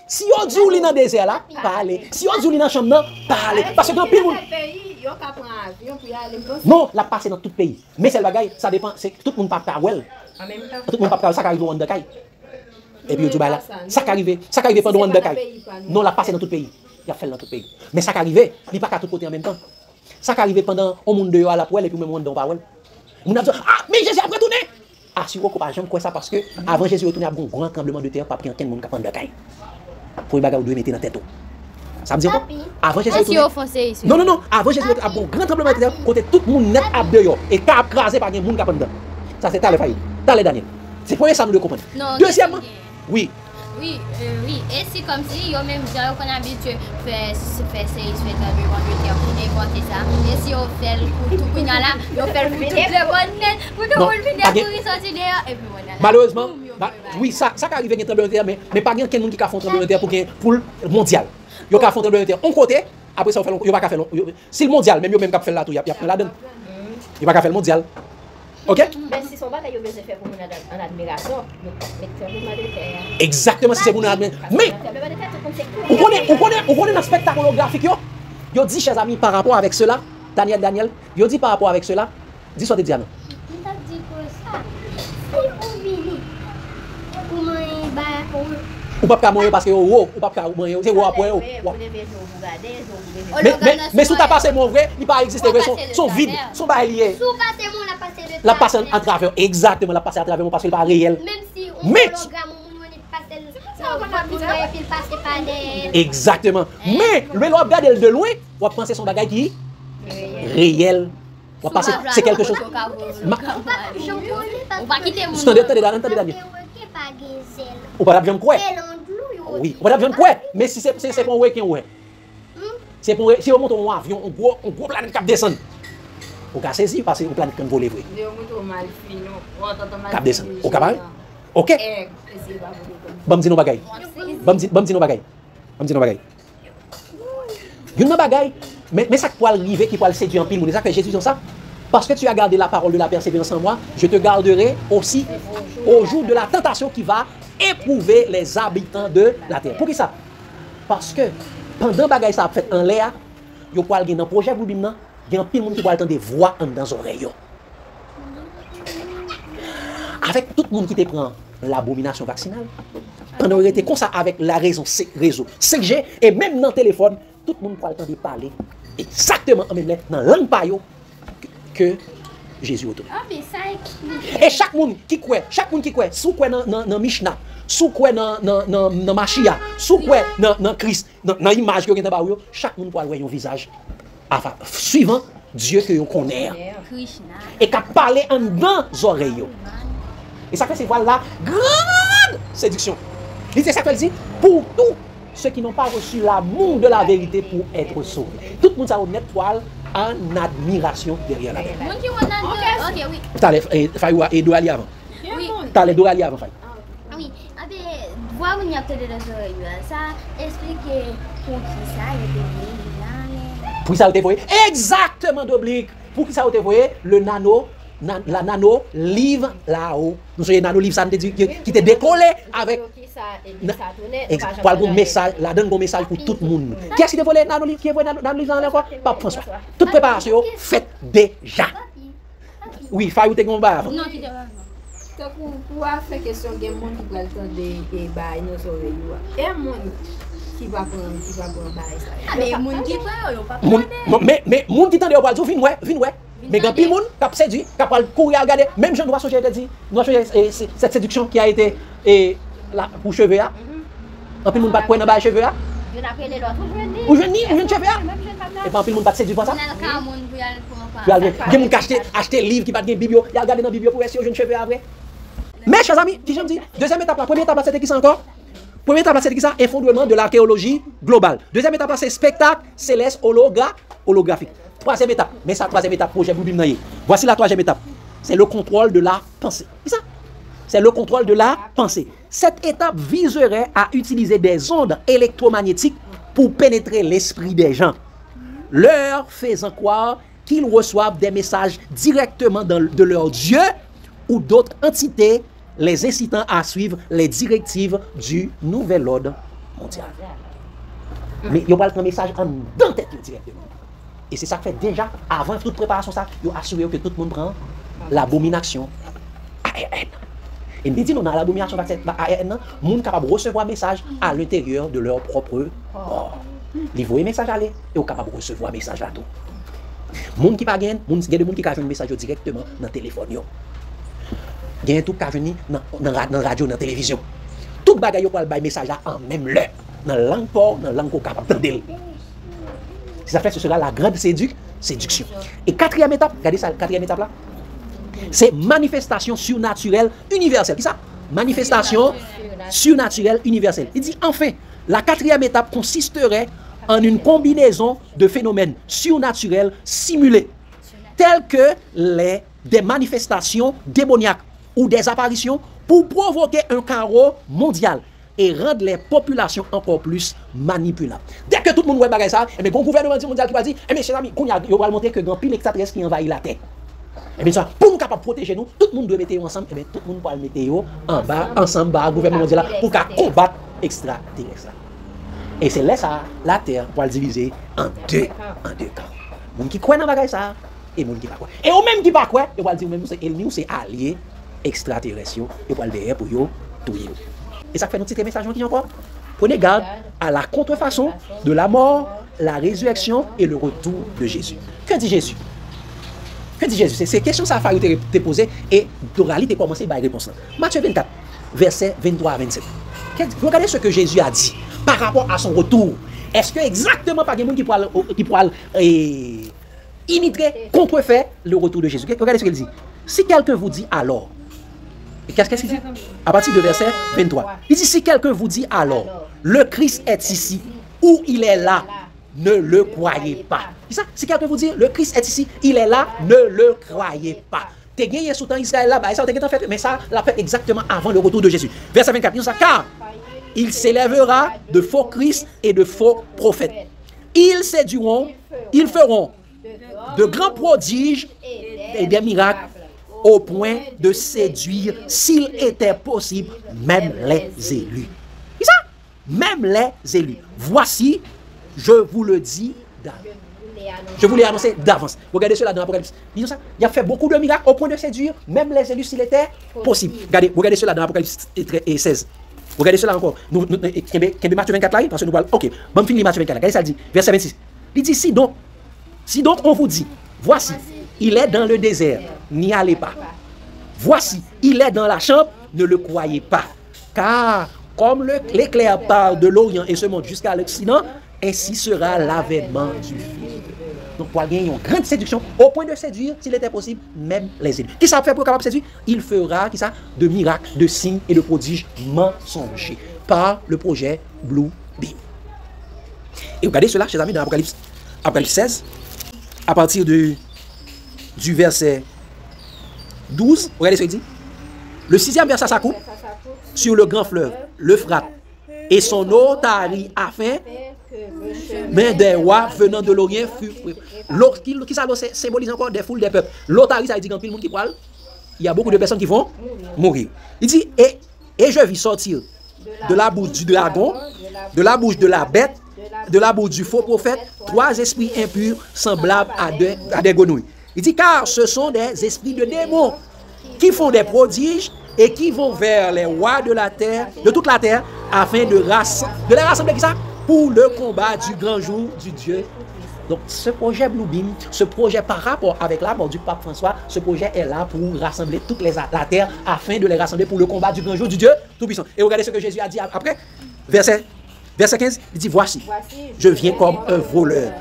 si on dit dans le désert là, pas aller. Si on dit dans la chambre, pas aller. Parce que dans le pays, yo ka prend avion pour y aller. Non, la passe dans tout pays. Mais c'est le bagage, ça dépend, c'est tout le monde pas well. En même temps. Tout le monde pas ça arrive au Wandakay. Et puis, là, ça arrive pendant Wandakay. Non, la passe dans tout pays. Il a fait dans tout pays. Mais ça arrive, il pas qu'à tout côté en même temps. Ça arrive pendant un monde dehors à la poêle et puis même monde dans pas well. On a dit, ah, mais Jésus a retourné. Ah, si vous ne pouvez pas ça parce que avant Jésus retourner, il y a un grand tremblement de terre, pas pris aucun monde qui prend de caille. Pour les bagages, vous devez mettre dans la tête. Ça veut dire quoi? Avant Jésus retourner. Non, avant Jésus retourner, il y a un grand tremblement de terre, côté tout le monde net à dehors et qui a crasé par un monde qui prend dedans. Ça, c'est Talé Faye. Talé Daniel. C'est pour ça que nous devons comprendre. Deuxièmement, oui. Oui, et c'est comme si yo même dire qu'on a habitué faire série fait tremblement de terre pour inventer ça. Et si on fait le tout pour là, on fait le toutes les bonnes net pour tout le monde pour sortir dehors et puis voilà. Malheureusement, oui, ça arrive avec un tremblement de terre mais pas quelqu'un qui a fait un tremblement de terre pour le mondial. Yo ka fait un tremblement de terre on côté, après ça on fait yo pas faire si le mondial même yo même cap faire là tout, y a la donne. Il va pas faire le mondial. OK? Mais si son bagage, il besoin de faire pour en admiration, exactement, si c'est pour nous admirer. Mais, on connaît un spectacle holographique, yo dit, chers amis, par rapport avec cela, Daniel, yo dit par rapport avec cela, dis soit de Diana. Il t'a dit que ça, si on vient, pour moi, ou pas mourir parce que ou pas mourir, c'est ou après. Mais si tu as passé mon vrai, il pas exister son vide, son bail lié. Sous passé mon la passé de la passe à travers exactement la passe à travers mon parce qu'il pas réel. Même si on hologramme on passe par des exactement. Mais le l'on regarde de loin, on va penser son bagage qui réel. On va penser c'est quelque chose. On va quitter mon. Attendez. Ou pas bien quoi? Oui, on va bien quoi? Mais si c'est pour ouais qui ouais. C'est pour si on monte en avion, on gros planète cap descendre. On va saisir parce que on planète quand voler vrai. Cap descendre. Au cabal? OK. Bam di no bagay. Une bagay. Mais ça peut arriver qui peut le séduire en pile, ça fait Jésus dit ça. Parce que tu as gardé la parole de la persévérance en moi, je te garderai aussi au jour de la tentation qui va éprouver les habitants de la terre. Pour qui ça? Parce que pendant bagay ça fait en l'air, yo poil gen dans projet pour bim nan, gen pile monde qui poil entendre des voix en dans oreilles. Avec tout le monde qui te prend l'abomination vaccinale, pendant on était comme ça avec la réseau 5G et même dans le téléphone, tout le monde poil entendre parler exactement en même dans langue pa yo que Jésus autour. Et chaque monde qui croit, sous quoi dans Mishnah, sous quoi dans Machia, sous quoi dans Christ, dans l'image que vous avez dans chaque monde peut avoir un visage suivant Dieu que vous connaissez. Et qui parle en dans les oreilles. Et ça fait c'est voilà grande séduction. C'est ça qu'elle dit pour tous ceux qui n'ont pas reçu l'amour de la vérité pour être sauvés. Tout le monde a net poil en admiration derrière la tête. OK, oui. T'as les Fayoua et Douali avant. Oui. T'as les Douali avant, Faye. Oui. Voir où il y a peut-être des oreilles, ça explique pour qui ça il était là. Pour ça, vous voyez exactement d'oblique. Pour qui ça, vous voyez le nano, la nano livre là-haut. Nous sommes nano livre ça qui te décollé avec. Pour un message, la donne un message pour tout le monde. Qui est-ce qui te volé nano livre? Qui est volé nano livre dans quoi? Pas François. Toute préparation faite déjà. Oui, Faye ou te gomba avant. Non, qui te va. Pour faire question de monde qui va attendre des bails nos oreilles. Et monde qui va prendre bail ça. Mais monde qui pas mais monde qui tande pas dire vinn ouais. Mais quand pile monde qui séduit, qui va courir regarder, même Jean doit changer dit, doit changer cette séduction qui a été là pour cheveux là. En pile monde pas prendre bail cheveux là. Ou jeune cheveux là. Et pas pile monde pas séduit pour ça. Il y a qui acheter livre qui pas de biblio, il a regardé dans biblio pour essayer jeune cheveux après. Mais chers amis, qui j'aime dire, deuxième étape la première étape c'était qui ça encore? Première étape c'était qui ça? Effondrement de l'archéologie globale. Deuxième étape c'est spectacle céleste holographique. Troisième étape, mais ça troisième étape projet Boubim Naye. Voici la troisième étape. C'est le contrôle de la pensée. C'est ça? C'est le contrôle de la pensée. Cette étape viserait à utiliser des ondes électromagnétiques pour pénétrer l'esprit des gens, leur faisant croire qu'ils reçoivent des messages directement de leur Dieu ou d'autres entités, les incitant à suivre les directives du nouvel ordre mondial. Mais il y a pas le message en dans tête directement. Et c'est ça que fait déjà, avant toute préparation, ça, ils ont assuré que tout le monde prend l'abomination ARN. Et nous disons, dans l'abomination ARN, les gens sont capables de recevoir un message à l'intérieur de leur propre corps. Ils voient un message aller, et ils sont capables de recevoir un message là tout. Les gens qui ne gagnent pas, il y a des gens qui ont un message directement dans le téléphone. Il y a tout qui vient dans la radio, dans la télévision. Tout le bagage pour le message là en même l'heure. Dans la langue pour, dans la langue qu'on est capable d'entendre. Si ça fait, ce sera la grande séduction. Et quatrième étape, regardez ça, quatrième étape là, c'est manifestation surnaturelle universelle. Qui ça? Manifestation surnaturelle universelle. Il dit enfin, la quatrième étape consisterait en une combinaison de phénomènes surnaturels simulés, tels que des manifestations démoniaques ou des apparitions pour provoquer un chaos mondial et rendre les populations encore plus manipulables. Dès que tout le monde voit bagay ça, et bien, le gouvernement mondial qui va dire, eh bien, chers amis, il va montrer que grand pile extraterrestre qui envahit la Terre. Et bien, pour nous capables de protéger nous, tout le monde doit mettre ensemble, et bien, tout le monde doit mettre en bas, ensemble, le gouvernement mondial, pour combattre extraterrestres. Et c'est là ça, la Terre pour le diviser en deux camps. Les gens qui croient dans bagay ça, et les gens qui ne croient pas. Et eux même qui ne croient pas, ils vont dire, c'est ennemi ou c'est allié extraterrestre, et pour le derrière pour eux, tout. Et ça fait un petit message qui encore. Prenez garde à la contrefaçon de la mort, la résurrection et le retour de Jésus. Que dit Jésus? Que dit Jésus? C'est ces questions que ça a été posées et Dorali a commencé par la réponse. Matthieu 24, versets 23 à 27. Regardez ce que Jésus a dit par rapport à son retour. Est-ce que exactement pas quelqu'un qui pourra imiter, contrefaire le retour de Jésus? Regardez ce qu'il dit. Si quelqu'un vous dit alors, qu'est-ce qu'il dit? À partir de verset 23. Il dit, si quelqu'un vous dit alors, le Christ est ici, ou il est là, ne le croyez pas. C'est ça? Si quelqu'un vous dit, le Christ est ici, il est là, ne le croyez pas. T'es gagné sous temps Israël là, ça fait, mais ça l'a fait exactement avant le retour de Jésus. Verset 24, il dit ça, car il s'élèvera de faux Christ et de faux prophètes. Ils séduiront, ils feront de grands prodiges et des miracles, au point de séduire, s'il était possible, même les élus. C'est ça? Même les élus. Voici, je vous le dis d'avance. Je vous l'ai annoncé d'avance. Regardez cela dans l'Apocalypse. Il a fait beaucoup de miracles au point de séduire, même les élus, s'il était possible. Regardez cela dans l'Apocalypse 16. Regardez cela encore. Nous Matthieu 24 là, parce que nous parlons. Ok, bon, fini Matthieu 24 là. Regardez ça dit, verset 26. Il dit, si donc on vous dit, voici, il est dans le désert, n'y allez pas. Voici, il est dans la chambre, ne le croyez pas. Car comme l'éclair part de l'Orient et se monte jusqu'à l'Occident, ainsi sera l'avènement du Fils. Donc, pour gagner une grande séduction, au point de séduire, s'il était possible, même les élus. Qui ça fait pour capable de séduire? Il fera de miracles, de signes et de prodiges mensongers par le projet Blue Beam. Et regardez cela, chers amis, dans l'Apocalypse 16, à partir du verset 12, regardez ce qu'il dit. Le 6e verset sa coupe sur le grand fleuve, l'Euphrate, et son eau tarit afin mais des rois venant de l'Orient furent. Qui ça symbolise encore des foules des peuples. L'eau tarit, ça veut dire qu'il y a monde qui parle. Il y a beaucoup de personnes qui vont mourir. Il dit, et je vis sortir de la bouche du dragon, de la bouche de la bête, de la bouche du faux prophète, 3 esprits impurs semblables à des grenouilles. Il dit, car ce sont des esprits de démons qui font des prodiges et qui vont vers les rois de la terre, de toute la terre, afin de les rassembler pour le combat du grand jour du Dieu. Donc ce projet Blue Beam, ce projet par rapport avec la mort du pape François, ce projet est là pour rassembler toute la terre afin de les rassembler pour le combat du grand jour du Dieu Tout-Puissant. Et regardez ce que Jésus a dit après, verset 15, il dit, voici, je viens comme un voleur.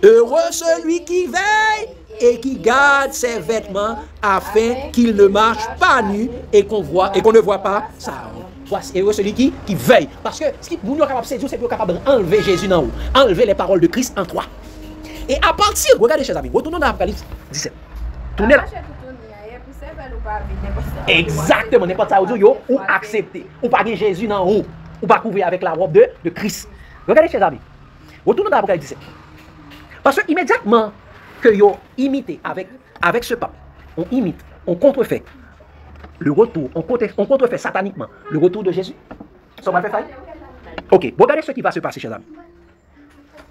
Heureux celui qui veille et qui garde ses vêtements afin qu'il ne marche pas nu et qu'on ne voit pas sa honte. Voici heureux celui qui veille. Parce que ce qui nous est capable de séduire, c'est qu'on est capable d'enlever Jésus d'en haut, enlever les paroles de Christ en toi. Et à partir, regardez chers amis, retournons dans l'Apocalypse 17. Tournez là. Exactement, n'importe ça ou accepter, ou pas gagner Jésus d'en haut, ou pas couvrir avec la robe de Christ. Regardez chers amis, retournons dans l'Apocalypse 17. Parce que immédiatement que vous imitez avec ce pape, on imite, on contrefait le retour, on contrefait sataniquement le retour de Jésus. Ça va faire faille? Ok, regardez ce qui va se passer, chers amis.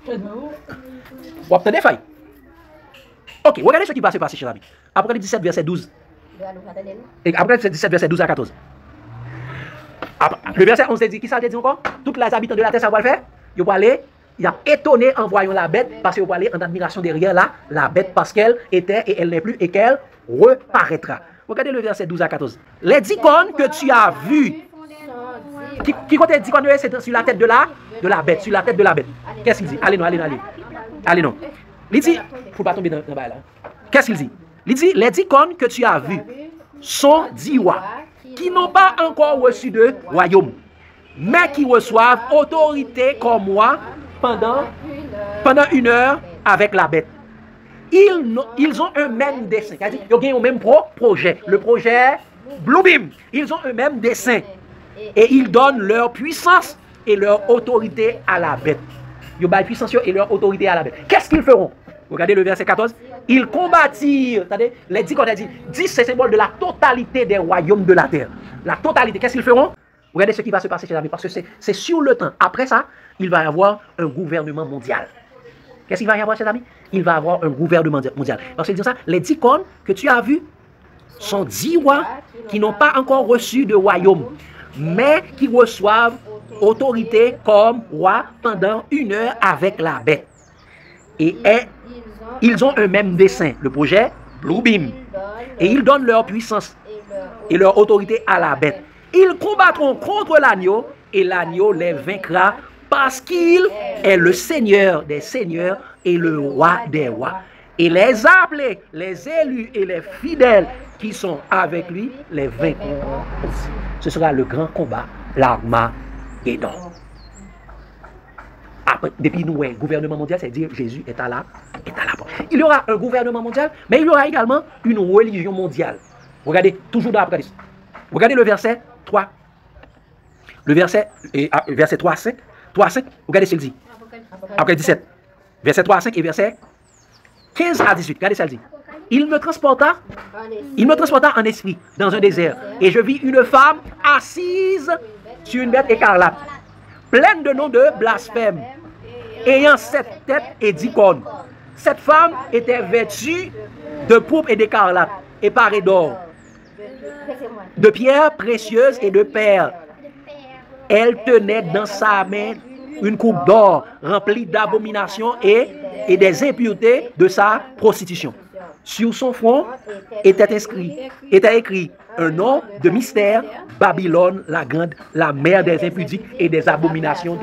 Vous obtenez faille. Ok, regardez ce qui va se passer, chers amis. Apocalypse 17, verset 12. Et Apocalypse 17, verset 12 à 14. Le verset 11 dit, qui ça dit encore? Toutes les habitants de la terre, ça va le faire. Ils vont aller, il a étonné en voyant la bête, parce qu'ils vont aller en admiration derrière la bête, parce qu'elle était et elle n'est plus, et qu'elle reparaîtra. Regardez le verset 12 à 14. Les icônes que tu as vues. Qui compte les icônes, c'est sur la tête de la bête, sur la tête de la bête. Qu'est-ce qu'il dit? Allez, non, allez, non, allez. Allez, non. Il dit, il ne faut pas tomber dans le bail là. Qu'est-ce qu'il dit? Il dit, les icônes que tu as vues sont 10 rois qui n'ont pas encore reçu de royaume, mais qui reçoivent autorité comme moi pendant 1 heure avec la bête. Ils ont un même dessein. C'est-à-dire, ils ont un même projet. Le projet Bluebeam. Ils ont un même dessein. Et ils donnent leur puissance et leur autorité à la bête. Ils ont la puissance et leur autorité à la bête. Qu'est-ce qu'ils feront? Regardez le verset 14. Ils combattirent. Les 10 qu'on a dit. 10 c'est symbole de la totalité des royaumes de la terre. La totalité. Qu'est-ce qu'ils feront? Regardez ce qui va se passer, chers amis. Parce que c'est sur le temps. Après ça, il va y avoir un gouvernement mondial. Qu'est-ce qu'il va y avoir, chers amis? Il va y avoir un gouvernement mondial. Parce qu'il dit ça, les 10 icônes que tu as vues sont 10 rois qui n'ont pas encore reçu de royaume, mais qui reçoivent autorité comme roi pendant 1 heure avec la bête. Et ils ont un même dessein, le projet Bluebeam. Et ils donnent leur puissance et leur autorité à la bête. Ils combattront contre l'agneau et l'agneau les vaincra parce qu'il est le Seigneur des seigneurs et le roi des rois. Et les appelés, les élus et les fidèles qui sont avec lui les vaincront aussi. Ce sera le grand combat, l'Armageddon. Après, depuis nous, le gouvernement mondial, c'est-à-dire Jésus est à la porte. Il y aura un gouvernement mondial, mais il y aura également une religion mondiale. Regardez, toujours dans l'Apocalypse. Regardez le verset 3. Le verset 3 à 5. 3 à 5, regardez ce qu'il dit. Apocalypse 17. Verset 3 à 5 et verset 15 à 18. Regardez ça, il dit. Il me transporta en esprit dans un désert. Et je vis une femme assise sur une bête écarlate, pleine de noms de blasphème, ayant 7 têtes et 10 cornes. Cette femme était vêtue de pourpre et d'écarlate, et parée d'or, de pierres précieuses et de perles. Elle tenait dans sa main une coupe d'or remplie d'abominations et des impuretés de sa prostitution. Sur son front était écrit un nom de mystère, Babylone la grande, la mère des impudiques et des abominations,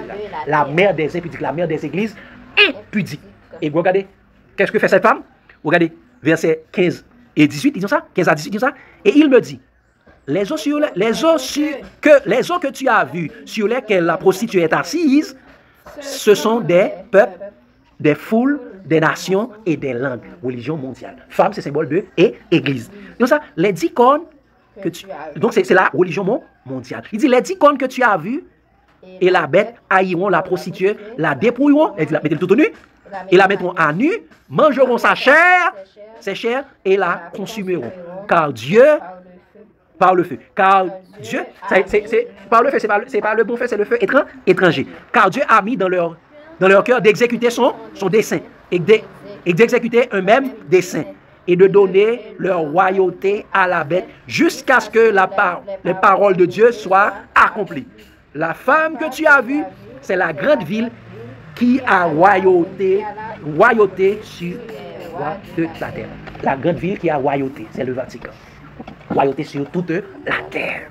la mère des impudiques, la mère des églises impudiques. Et regardez, qu'est-ce que fait cette femme? Regardez, versets 15 et 18, disons ça, 15 à 18, disons ça. Et il me dit, les os que tu as vus, sur lesquels la prostituée est assise, ce sont des peuples, des foules, des nations et des langues. Religion mondiale. Femme, c'est symbole de église. Donc ça, les 10 cornes que tu... Donc c'est la religion mondiale. Il dit, les 10 cornes que tu as vues, et la bête haïront la prostituée, la dépouilleront, et la mettent tout nu, et la mettront à nu, mangeront sa chair, ses chairs, et la consumeront. Car Dieu... par le feu. Car Dieu, c'est par le feu, c'est pas le bon feu, c'est le feu étranger. Car Dieu a mis dans leur cœur d'exécuter son dessein et d'exécuter un même dessein et de donner leur royauté à la bête jusqu'à ce que les paroles de Dieu soient accomplies. La femme que tu as vue, c'est la grande ville qui a royauté sur toute la terre. La grande ville qui a royauté, c'est le Vatican. Royauté sur toute la terre.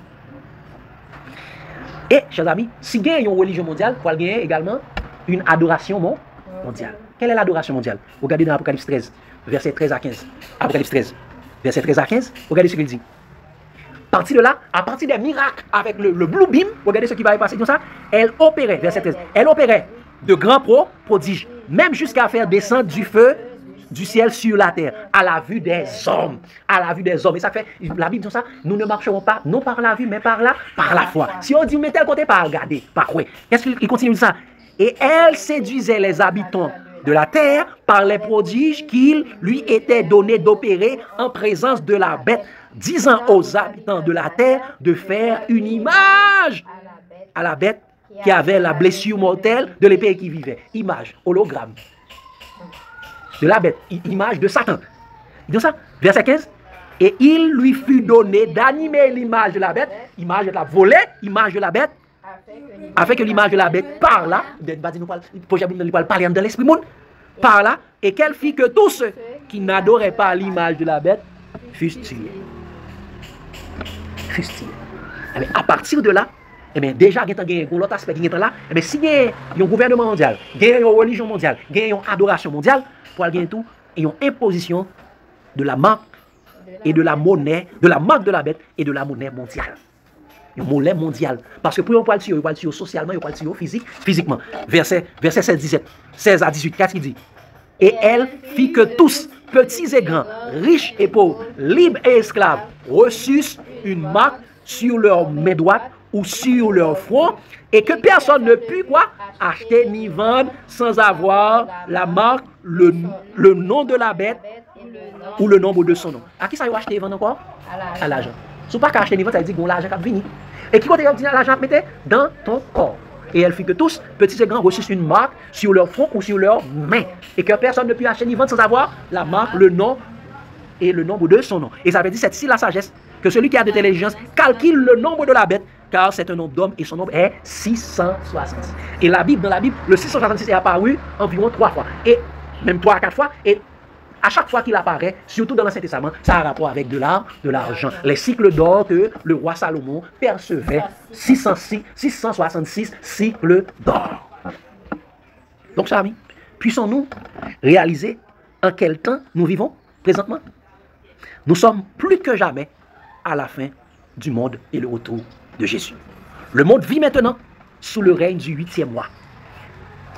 Et, chers amis, si il y a une religion mondiale, il faut gagner également une adoration mondiale. Quelle est l'adoration mondiale? Regardez dans Apocalypse 13, verset 13 à 15. Apocalypse 13, verset 13 à 15. Regardez ce qu'il dit. À partir de là, à partir des miracles avec le Bluebeam, regardez ce qui va y passer. Comme ça, elle opérait, verset 13, elle opérait de grands prodiges, même jusqu'à faire descendre du feu du ciel sur la terre, à la vue des hommes. À la vue des hommes. Et ça fait, la Bible dit ça, nous ne marcherons pas, non par la vue, mais par la foi. Si on dit, mettez le côté, pas regarder, pas quoi. Qu'est-ce qu'il continue de ça? Et elle séduisait les habitants de la terre par les prodiges qu'il lui était donné d'opérer en présence de la bête, disant aux habitants de la terre de faire une image à la bête qui avait la blessure mortelle de l'épée qui vivait. Image, hologramme. De la bête, image de Satan. Il dit ça, verset 15. Et il lui fut donné d'animer l'image de la bête, image de la volée, image de la bête, afin que l'image de la bête par là, parler dans l'esprit monde, par là, et qu'elle fit que tous ceux qui n'adoraient pas l'image de la bête fussent tués. À partir de là, eh bien, déjà, il y a l'autre aspect qui est là. Eh bien, si il y a un gouvernement mondial, il y a une religion mondiale, il y a une adoration mondiale, pour aller tout, il y a une imposition de la marque et de la monnaie, de la marque de la bête et de la monnaie mondiale. Une monnaie mondiale. Parce que pour on parle sur socialement, on parle sur physiquement. Verset 16 à 18, qu'est-ce qu'il dit? Et elle fit que tous, petits et grands, riches et pauvres, libres et esclaves, reçussent une marque sur leur main droite ou sur leur front, et que personne ne put quoi? Acheter ni vendre sans avoir la marque, le nom de la bête ou le nombre de son nom. À qui ça y a acheté et vendre encore? À l'argent. Si vous n'avez pas acheté ni vendre, ça veut dire que l'argent qui vient. Et qui côté l'argent mettez dans ton corps. Et elle fit que tous, petits et grands, reçussent une marque sur leur front ou sur leur main, et que personne ne put acheter ni vendre sans avoir la marque, le nom et le nombre de son nom. Et ça veut dire, c'est ici la sagesse, que celui qui a de l'intelligence calcule le nombre de la bête, car c'est un nombre d'hommes et son nombre est 666. Et dans la Bible, le 666 est apparu environ 3 fois, et même 3 à 4 fois, et à chaque fois qu'il apparaît, surtout dans l'Ancien Testament, ça a rapport avec de l'argent. Les cycles d'or que le roi Salomon percevait, 666 cycles d'or. Donc, chers amis, puissons-nous réaliser en quel temps nous vivons présentement? Nous sommes plus que jamais à la fin du monde et le retour de Jésus. Le monde vit maintenant sous le règne du 8e mois.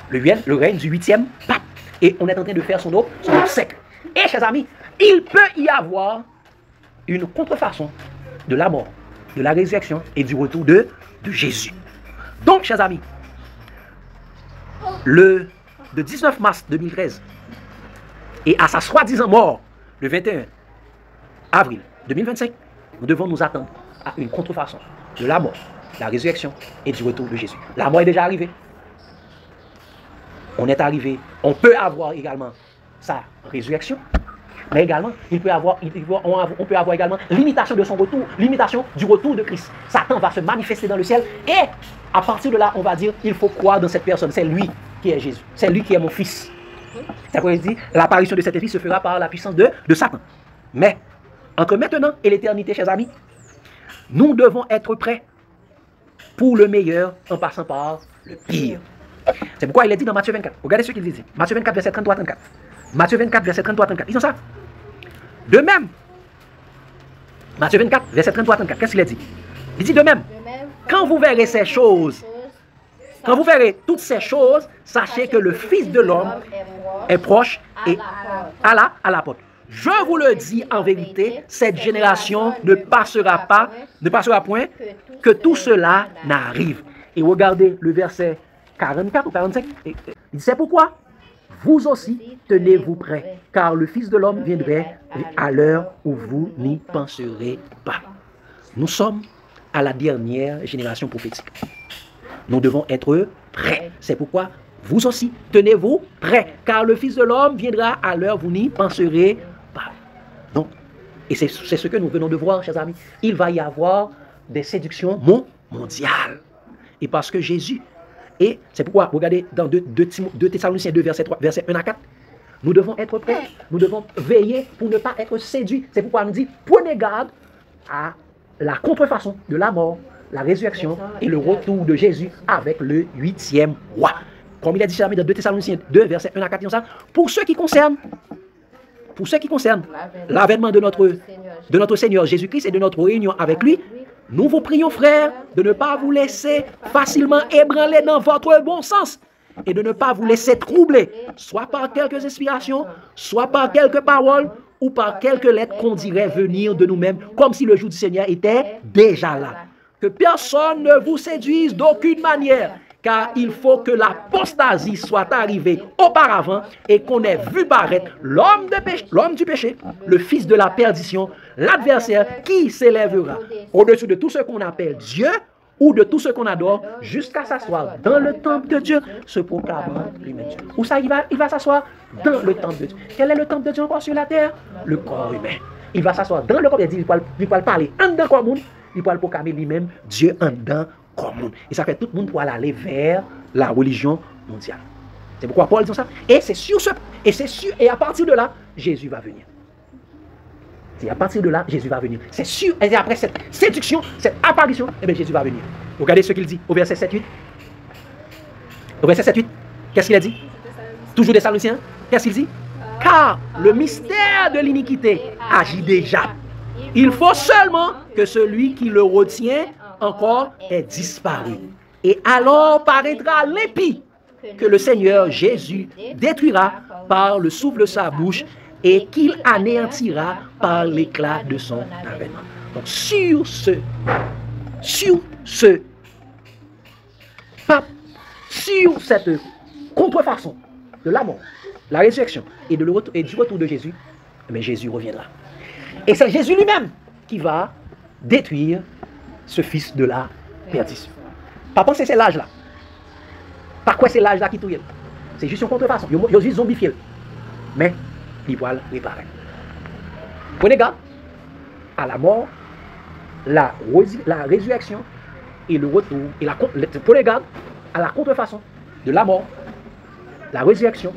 Le règne du 8e pape. Et on est en train de faire son obsèque. Et chers amis, il peut y avoir une contrefaçon de la mort, de la résurrection et du retour de Jésus. Donc, chers amis, le 19 mars 2013 et à sa soi-disant mort, le 21 avril 2025, nous devons nous attendre à une contrefaçon de la mort, de la résurrection et du retour de Jésus. La mort est déjà arrivée. On est arrivé, on peut avoir également sa résurrection, mais également, on peut avoir également l'imitation de son retour, l'imitation du retour de Christ. Satan va se manifester dans le ciel et à partir de là, on va dire, il faut croire dans cette personne. C'est lui qui est Jésus, c'est lui qui est mon fils. C'est pourquoi il dit, l'apparition de cet fils se fera par la puissance de Satan. Mais, entre maintenant et l'éternité, chers amis, nous devons être prêts pour le meilleur en passant par le pire. C'est pourquoi il est dit dans Matthieu 24. Regardez ce qu'il dit. Matthieu 24, verset 33-34. Matthieu 24, verset 33-34. Ils ont ça. De même, Matthieu 24, verset 33-34. Qu'est-ce qu'il a dit? Il dit de même, quand vous verrez ces choses, quand vous verrez toutes ces choses, sachez que le Fils de l'homme est proche et à la porte. Je vous le dis en vérité, cette génération ne passera point que tout cela n'arrive. Et regardez le verset 44 ou 45. Il dit, c'est pourquoi vous aussi tenez-vous prêts, car le Fils de l'homme viendrait à l'heure où vous n'y penserez pas. Nous sommes à la dernière génération prophétique. Nous devons être prêts. C'est pourquoi vous aussi tenez-vous prêts, car le Fils de l'homme viendra à l'heure où vous n'y penserez pas. Donc, et c'est ce que nous venons de voir, chers amis. Il va y avoir des séductions mondiales. Et parce que Jésus, et c'est pourquoi, regardez, dans 2 Thessaloniciens 2, verset 1 à 4, nous devons être prêts, nous devons veiller pour ne pas être séduits. C'est pourquoi on nous dit, prenez garde à la contrefaçon de la mort, la résurrection et le retour de Jésus avec le 8e roi. Comme il a dit dans 2 Thessaloniciens 2, verset 1 à 4, pour ceux qui concernent l'avènement de notre Seigneur Jésus-Christ et de notre réunion avec lui, nous vous prions, frères, de ne pas vous laisser facilement ébranler dans votre bon sens et de ne pas vous laisser troubler, soit par quelques inspirations, soit par quelques paroles ou par quelques lettres qu'on dirait venir de nous-mêmes, comme si le jour du Seigneur était déjà là. Que personne ne vous séduise d'aucune manière, car il faut que l'apostasie soit arrivée auparavant et qu'on ait vu paraître l'homme du péché, le fils de la perdition, l'adversaire qui s'élèvera au-dessus de tout ce qu'on appelle Dieu ou de tout ce qu'on adore, jusqu'à s'asseoir dans le temple de Dieu, se proclamant lui-même Dieu. Où ça, il va s'asseoir dans le temple de Dieu. Quel est le temple de Dieu encore sur la terre? Le corps humain. Il va s'asseoir dans le corps, il va parler en dedans comme monde, il va proclamer lui-même Dieu en dedans comme monde. Et ça fait tout le monde pour aller vers la religion mondiale. C'est pourquoi Paul dit ça. Et c'est sur et à partir de là, Jésus va venir. C'est à partir de là, Jésus va venir. C'est sûr, et après cette séduction, cette apparition, eh bien Jésus va venir. Regardez ce qu'il dit au verset 7-8. Au verset 7-8, qu'est-ce qu'il a dit? Toujours des Thessaloniciens. Qu'est-ce qu'il dit? Car le mystère de l'iniquité agit déjà. Il faut seulement que celui qui le retient encore ait disparu. Et alors paraîtra l'impie que le Seigneur Jésus détruira par le souffle de sa bouche et qu'il anéantira par l'éclat de son avènement. Donc sur cette contrefaçon de la mort, la résurrection et du retour de Jésus, mais Jésus reviendra. Et c'est Jésus lui-même qui va détruire ce fils de la perdition. Pas penser c'est l'âge là. Par quoi c'est l'âge là qui touille? C'est juste une contrefaçon. Il y a juste zombifié. Mais il va le réparer. Prenez garde à la mort, la résurrection et le retour. Prenez garde à la contrefaçon de la mort, la résurrection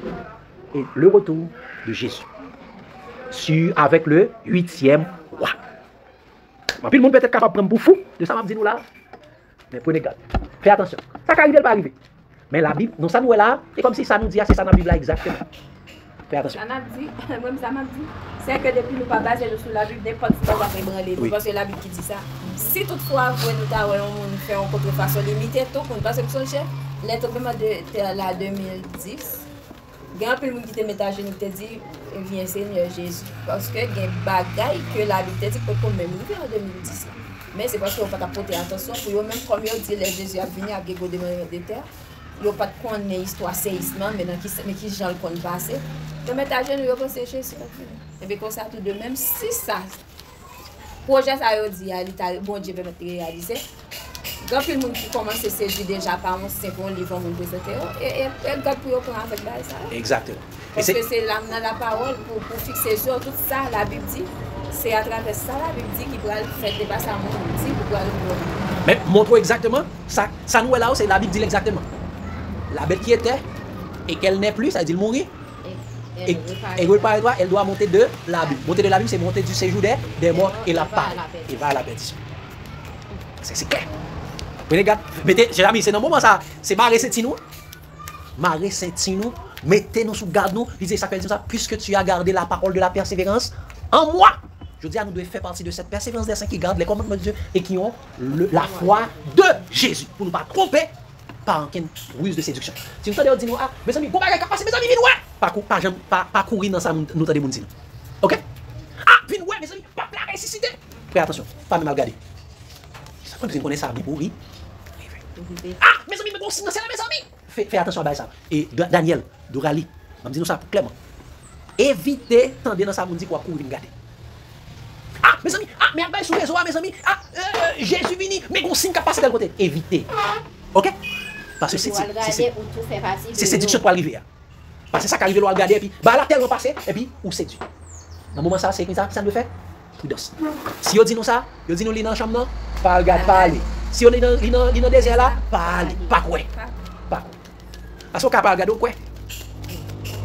et le retour de Jésus. Avec le 8e roi. Puis le monde peut être capable de prendre pour fou de ça, nous là. Mais prenez garde. Faites attention. Ça qui arrive, elle va arriver. Mais la Bible, non, ça nous est là, c'est comme si ça nous dit, c'est ça dans la Bible là exactement. Faites attention. Ça m'a dit, c'est que depuis nous pas basé sur la Bible, n'importe quoi va faire branler. Parce que la Bible qui dit ça. Si toutefois, nous faisons une contrefaçon limitée, tout le monde, parce que son chef, l'interprétation de la 2010, il y a un peu de monde qui te met à genoux, qui te dit, viens Seigneur Jésus. Parce que il y a des bagailles que la Bible te dit que quand même nous en 2010. Mais c'est parce qu'on ne peut pas porter attention, pour eux même comme ils disent, Jésus a venu à Gégo de terre. Ils n'ont pas de connaître l'histoire séisme, mais qui j'en connais passé. Ils mettent à genoux, ils pensent Jésus. Et bien comme ça, tout de même, si ça, projet ça a dit, bon Dieu peut mettre réalisé. Quand le monde qui commence à séduire déjà par un simple livre, on peut se et regarde pour prendre avec ça. Exactement. Parce que c'est la parole pour fixer sur tout ça, la Bible dit. C'est à travers ça, la Bible dit qu'il pourra faire dépasser à mon outil pour pouvoir le. Mais montre exactement, ça nous est là, c'est la Bible dit exactement. La bête qui était et qu'elle n'est plus, ça veut dire mourir. Et elle doit monter de la Bible. Monter de la Bible, c'est monter du séjour des morts et la part. Et va à la perdition. C'est clair. Prenez garde. Mettez, j'ai jamais, c'est dans le moment ça. C'est Marie Saint-Tinou. Marie Saint-Tinou, mettez-nous sous garde nous. Lisez ça, ça, puisque tu as gardé la parole de la persévérance en moi. Je dis à nous de faire partie de cette persévérance des saints qui gardent les commandements de Dieu et qui ont la foi de Jésus. Pour ne pas tromper par une ruse de séduction. Si nous dit nous, ah, mes amis, bon bagage passer, mes amis, viens ouais. Pas courir dans ça, nous t'as des moun. Ok? Ah, viens ouais, mes amis, pas la ressusciter. Fais attention, pas même à regarder. Ça peut vous connaissez ça, pourri. Ah, mes amis, mais bon, sinon c'est là, mes amis. Fais attention à ça. Et Daniel, Dorali, on dit nous ça clairement. Évitez, tendez dans ça, moun dit quoi courir, regarder. Ah, mes amis, ah, mais après, sous les oies, mes amis, ah, Jésus vini, mais on signe qu'à passer de l'autre côté. Évitez. Ok? Parce que c'est séduction pour arriver. Parce que ça qui arrive, on regarder, et puis, bah, la terre va passer, et puis, ou séduit. Dans le moment, ça, c'est ça nous fait prudence. Si on dit nous ça, on dit nous dans la chambre, pas regarder, pas aller. Si on est dans le désert là, pas aller, pas quoi. Pas quoi. Parce qu'on ne peut pas regarder, quoi.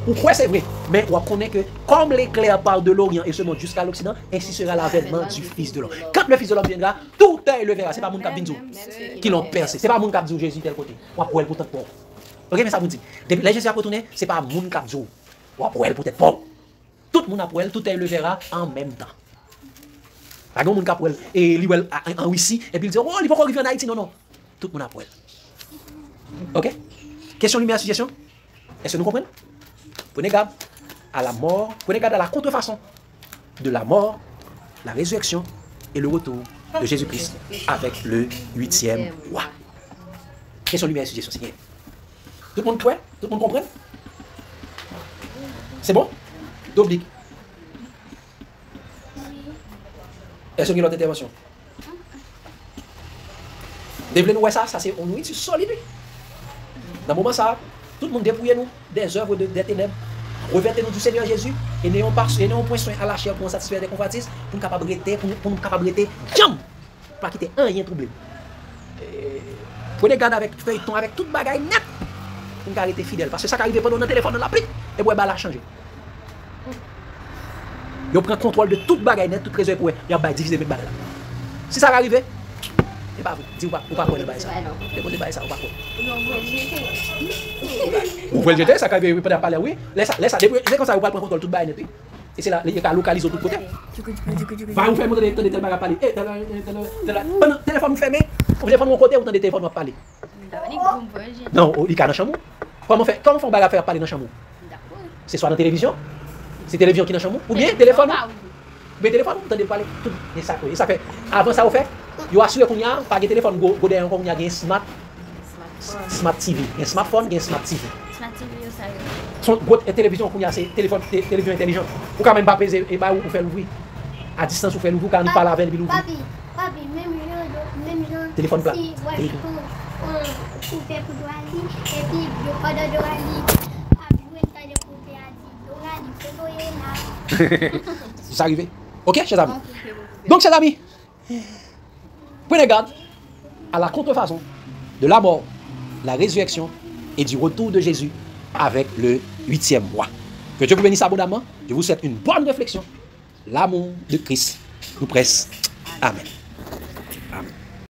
Ou quoi c'est vrai, mais on connaît que comme l'éclair part de l'Orient et se monte jusqu'à l'Occident, ainsi sera l'avènement du Fils de l'homme. Quand le Fils de l'homme viendra, tout est le verra. Ce n'est pas mon cap qui l'ont percé. Ce n'est pas mon cap Jésus tel côté. On pour elle peut-être pas. Ok, mais ça vous dit. Depuis là, Jésus a retourné, ce n'est pas mon cap Jésus. On pour elle peut-être pas. Tout le monde a pour elle, tout est le verra en même temps. Pas grand monde cap pour elle. Et lui, en Russie, et puis il dit, oh, il faut qu'on arrive en Haïti. Non, non. Tout le monde a pour elle. Ok? Question, lumière, situation. Est-ce que nous comprenons? Prenez garde à la mort, prenez garde à la contrefaçon de la mort, la résurrection et le retour de Jésus-Christ avec le 8e roi. Question lumière et suggestion, c'est bien. Tout le monde prêt? Tout le monde comprend? C'est bon? D'oblique. Est-ce qu'il y a une autre intervention? Devez nous voir ça, c'est une nourriture solide. Dans le moment ça, tout le monde dépouille nous des œuvres des ténèbres. Revêtez-nous du Seigneur Jésus et n'ayons point soin à la chair pour satisfaire des convoitises, pour nous capables de rester, pas quitter un rien troublé. Prenez garde avec feuilleton, avec toute bagaille net, pour nous arrêter fidèle. Parce que ça qui arrive pendant notre téléphone dans la pluie, et vous la changer. Vous prenez contrôle de toute bagaille net, toute trésor pour vous, vous avez divisé votre bagaille. Si ça arrive, c'est pas vous. Dis ou pas quoi le bail ça. Déposez bail ça ou pas quoi. Vous pouvez le jeter, ça arrive peut-être parler oui. Laisse ça, c'est comme ça vous pouvez prendre contrôle toute bagaille net. Et c'est là, il y a localisé tout côté. Va vous faire monter des téléphones à parler. Téléphone fermé, vous téléphone mon côté, vous entendez téléphone à parler. Non, il y a dans la chambre. Comment on va faire parler dans la chambre? C'est soit dans la télévision, c'est télévision qui est dans la chambre, ou bien téléphone. Mais téléphone, vous entendez parler tout. Et ça fait. Avant ça, vous faites, vous assurez qu'on y a pas de téléphone, vous avez un smart TV. Un smartphone, un smart TV. Smart TV, ça y est. Son télévision qu'on y a, c'est télévision intelligent. Vous quand même pas peser et vous faire l'ouvrir. À distance, vous faites l'ouvrir quand il parle avec lui. Papi, même gens. Téléphone plat. Si, ouais, on fait pour Dorali, et puis, je pas de Dorali. C'est arrivé. Ok, chers amis. Donc, chers amis, prenez garde à la contrefaçon de la mort, la résurrection et du retour de Jésus avec le 8e mois. Que Dieu vous bénisse abondamment. Je vous souhaite une bonne réflexion. L'amour de Christ nous presse. Amen.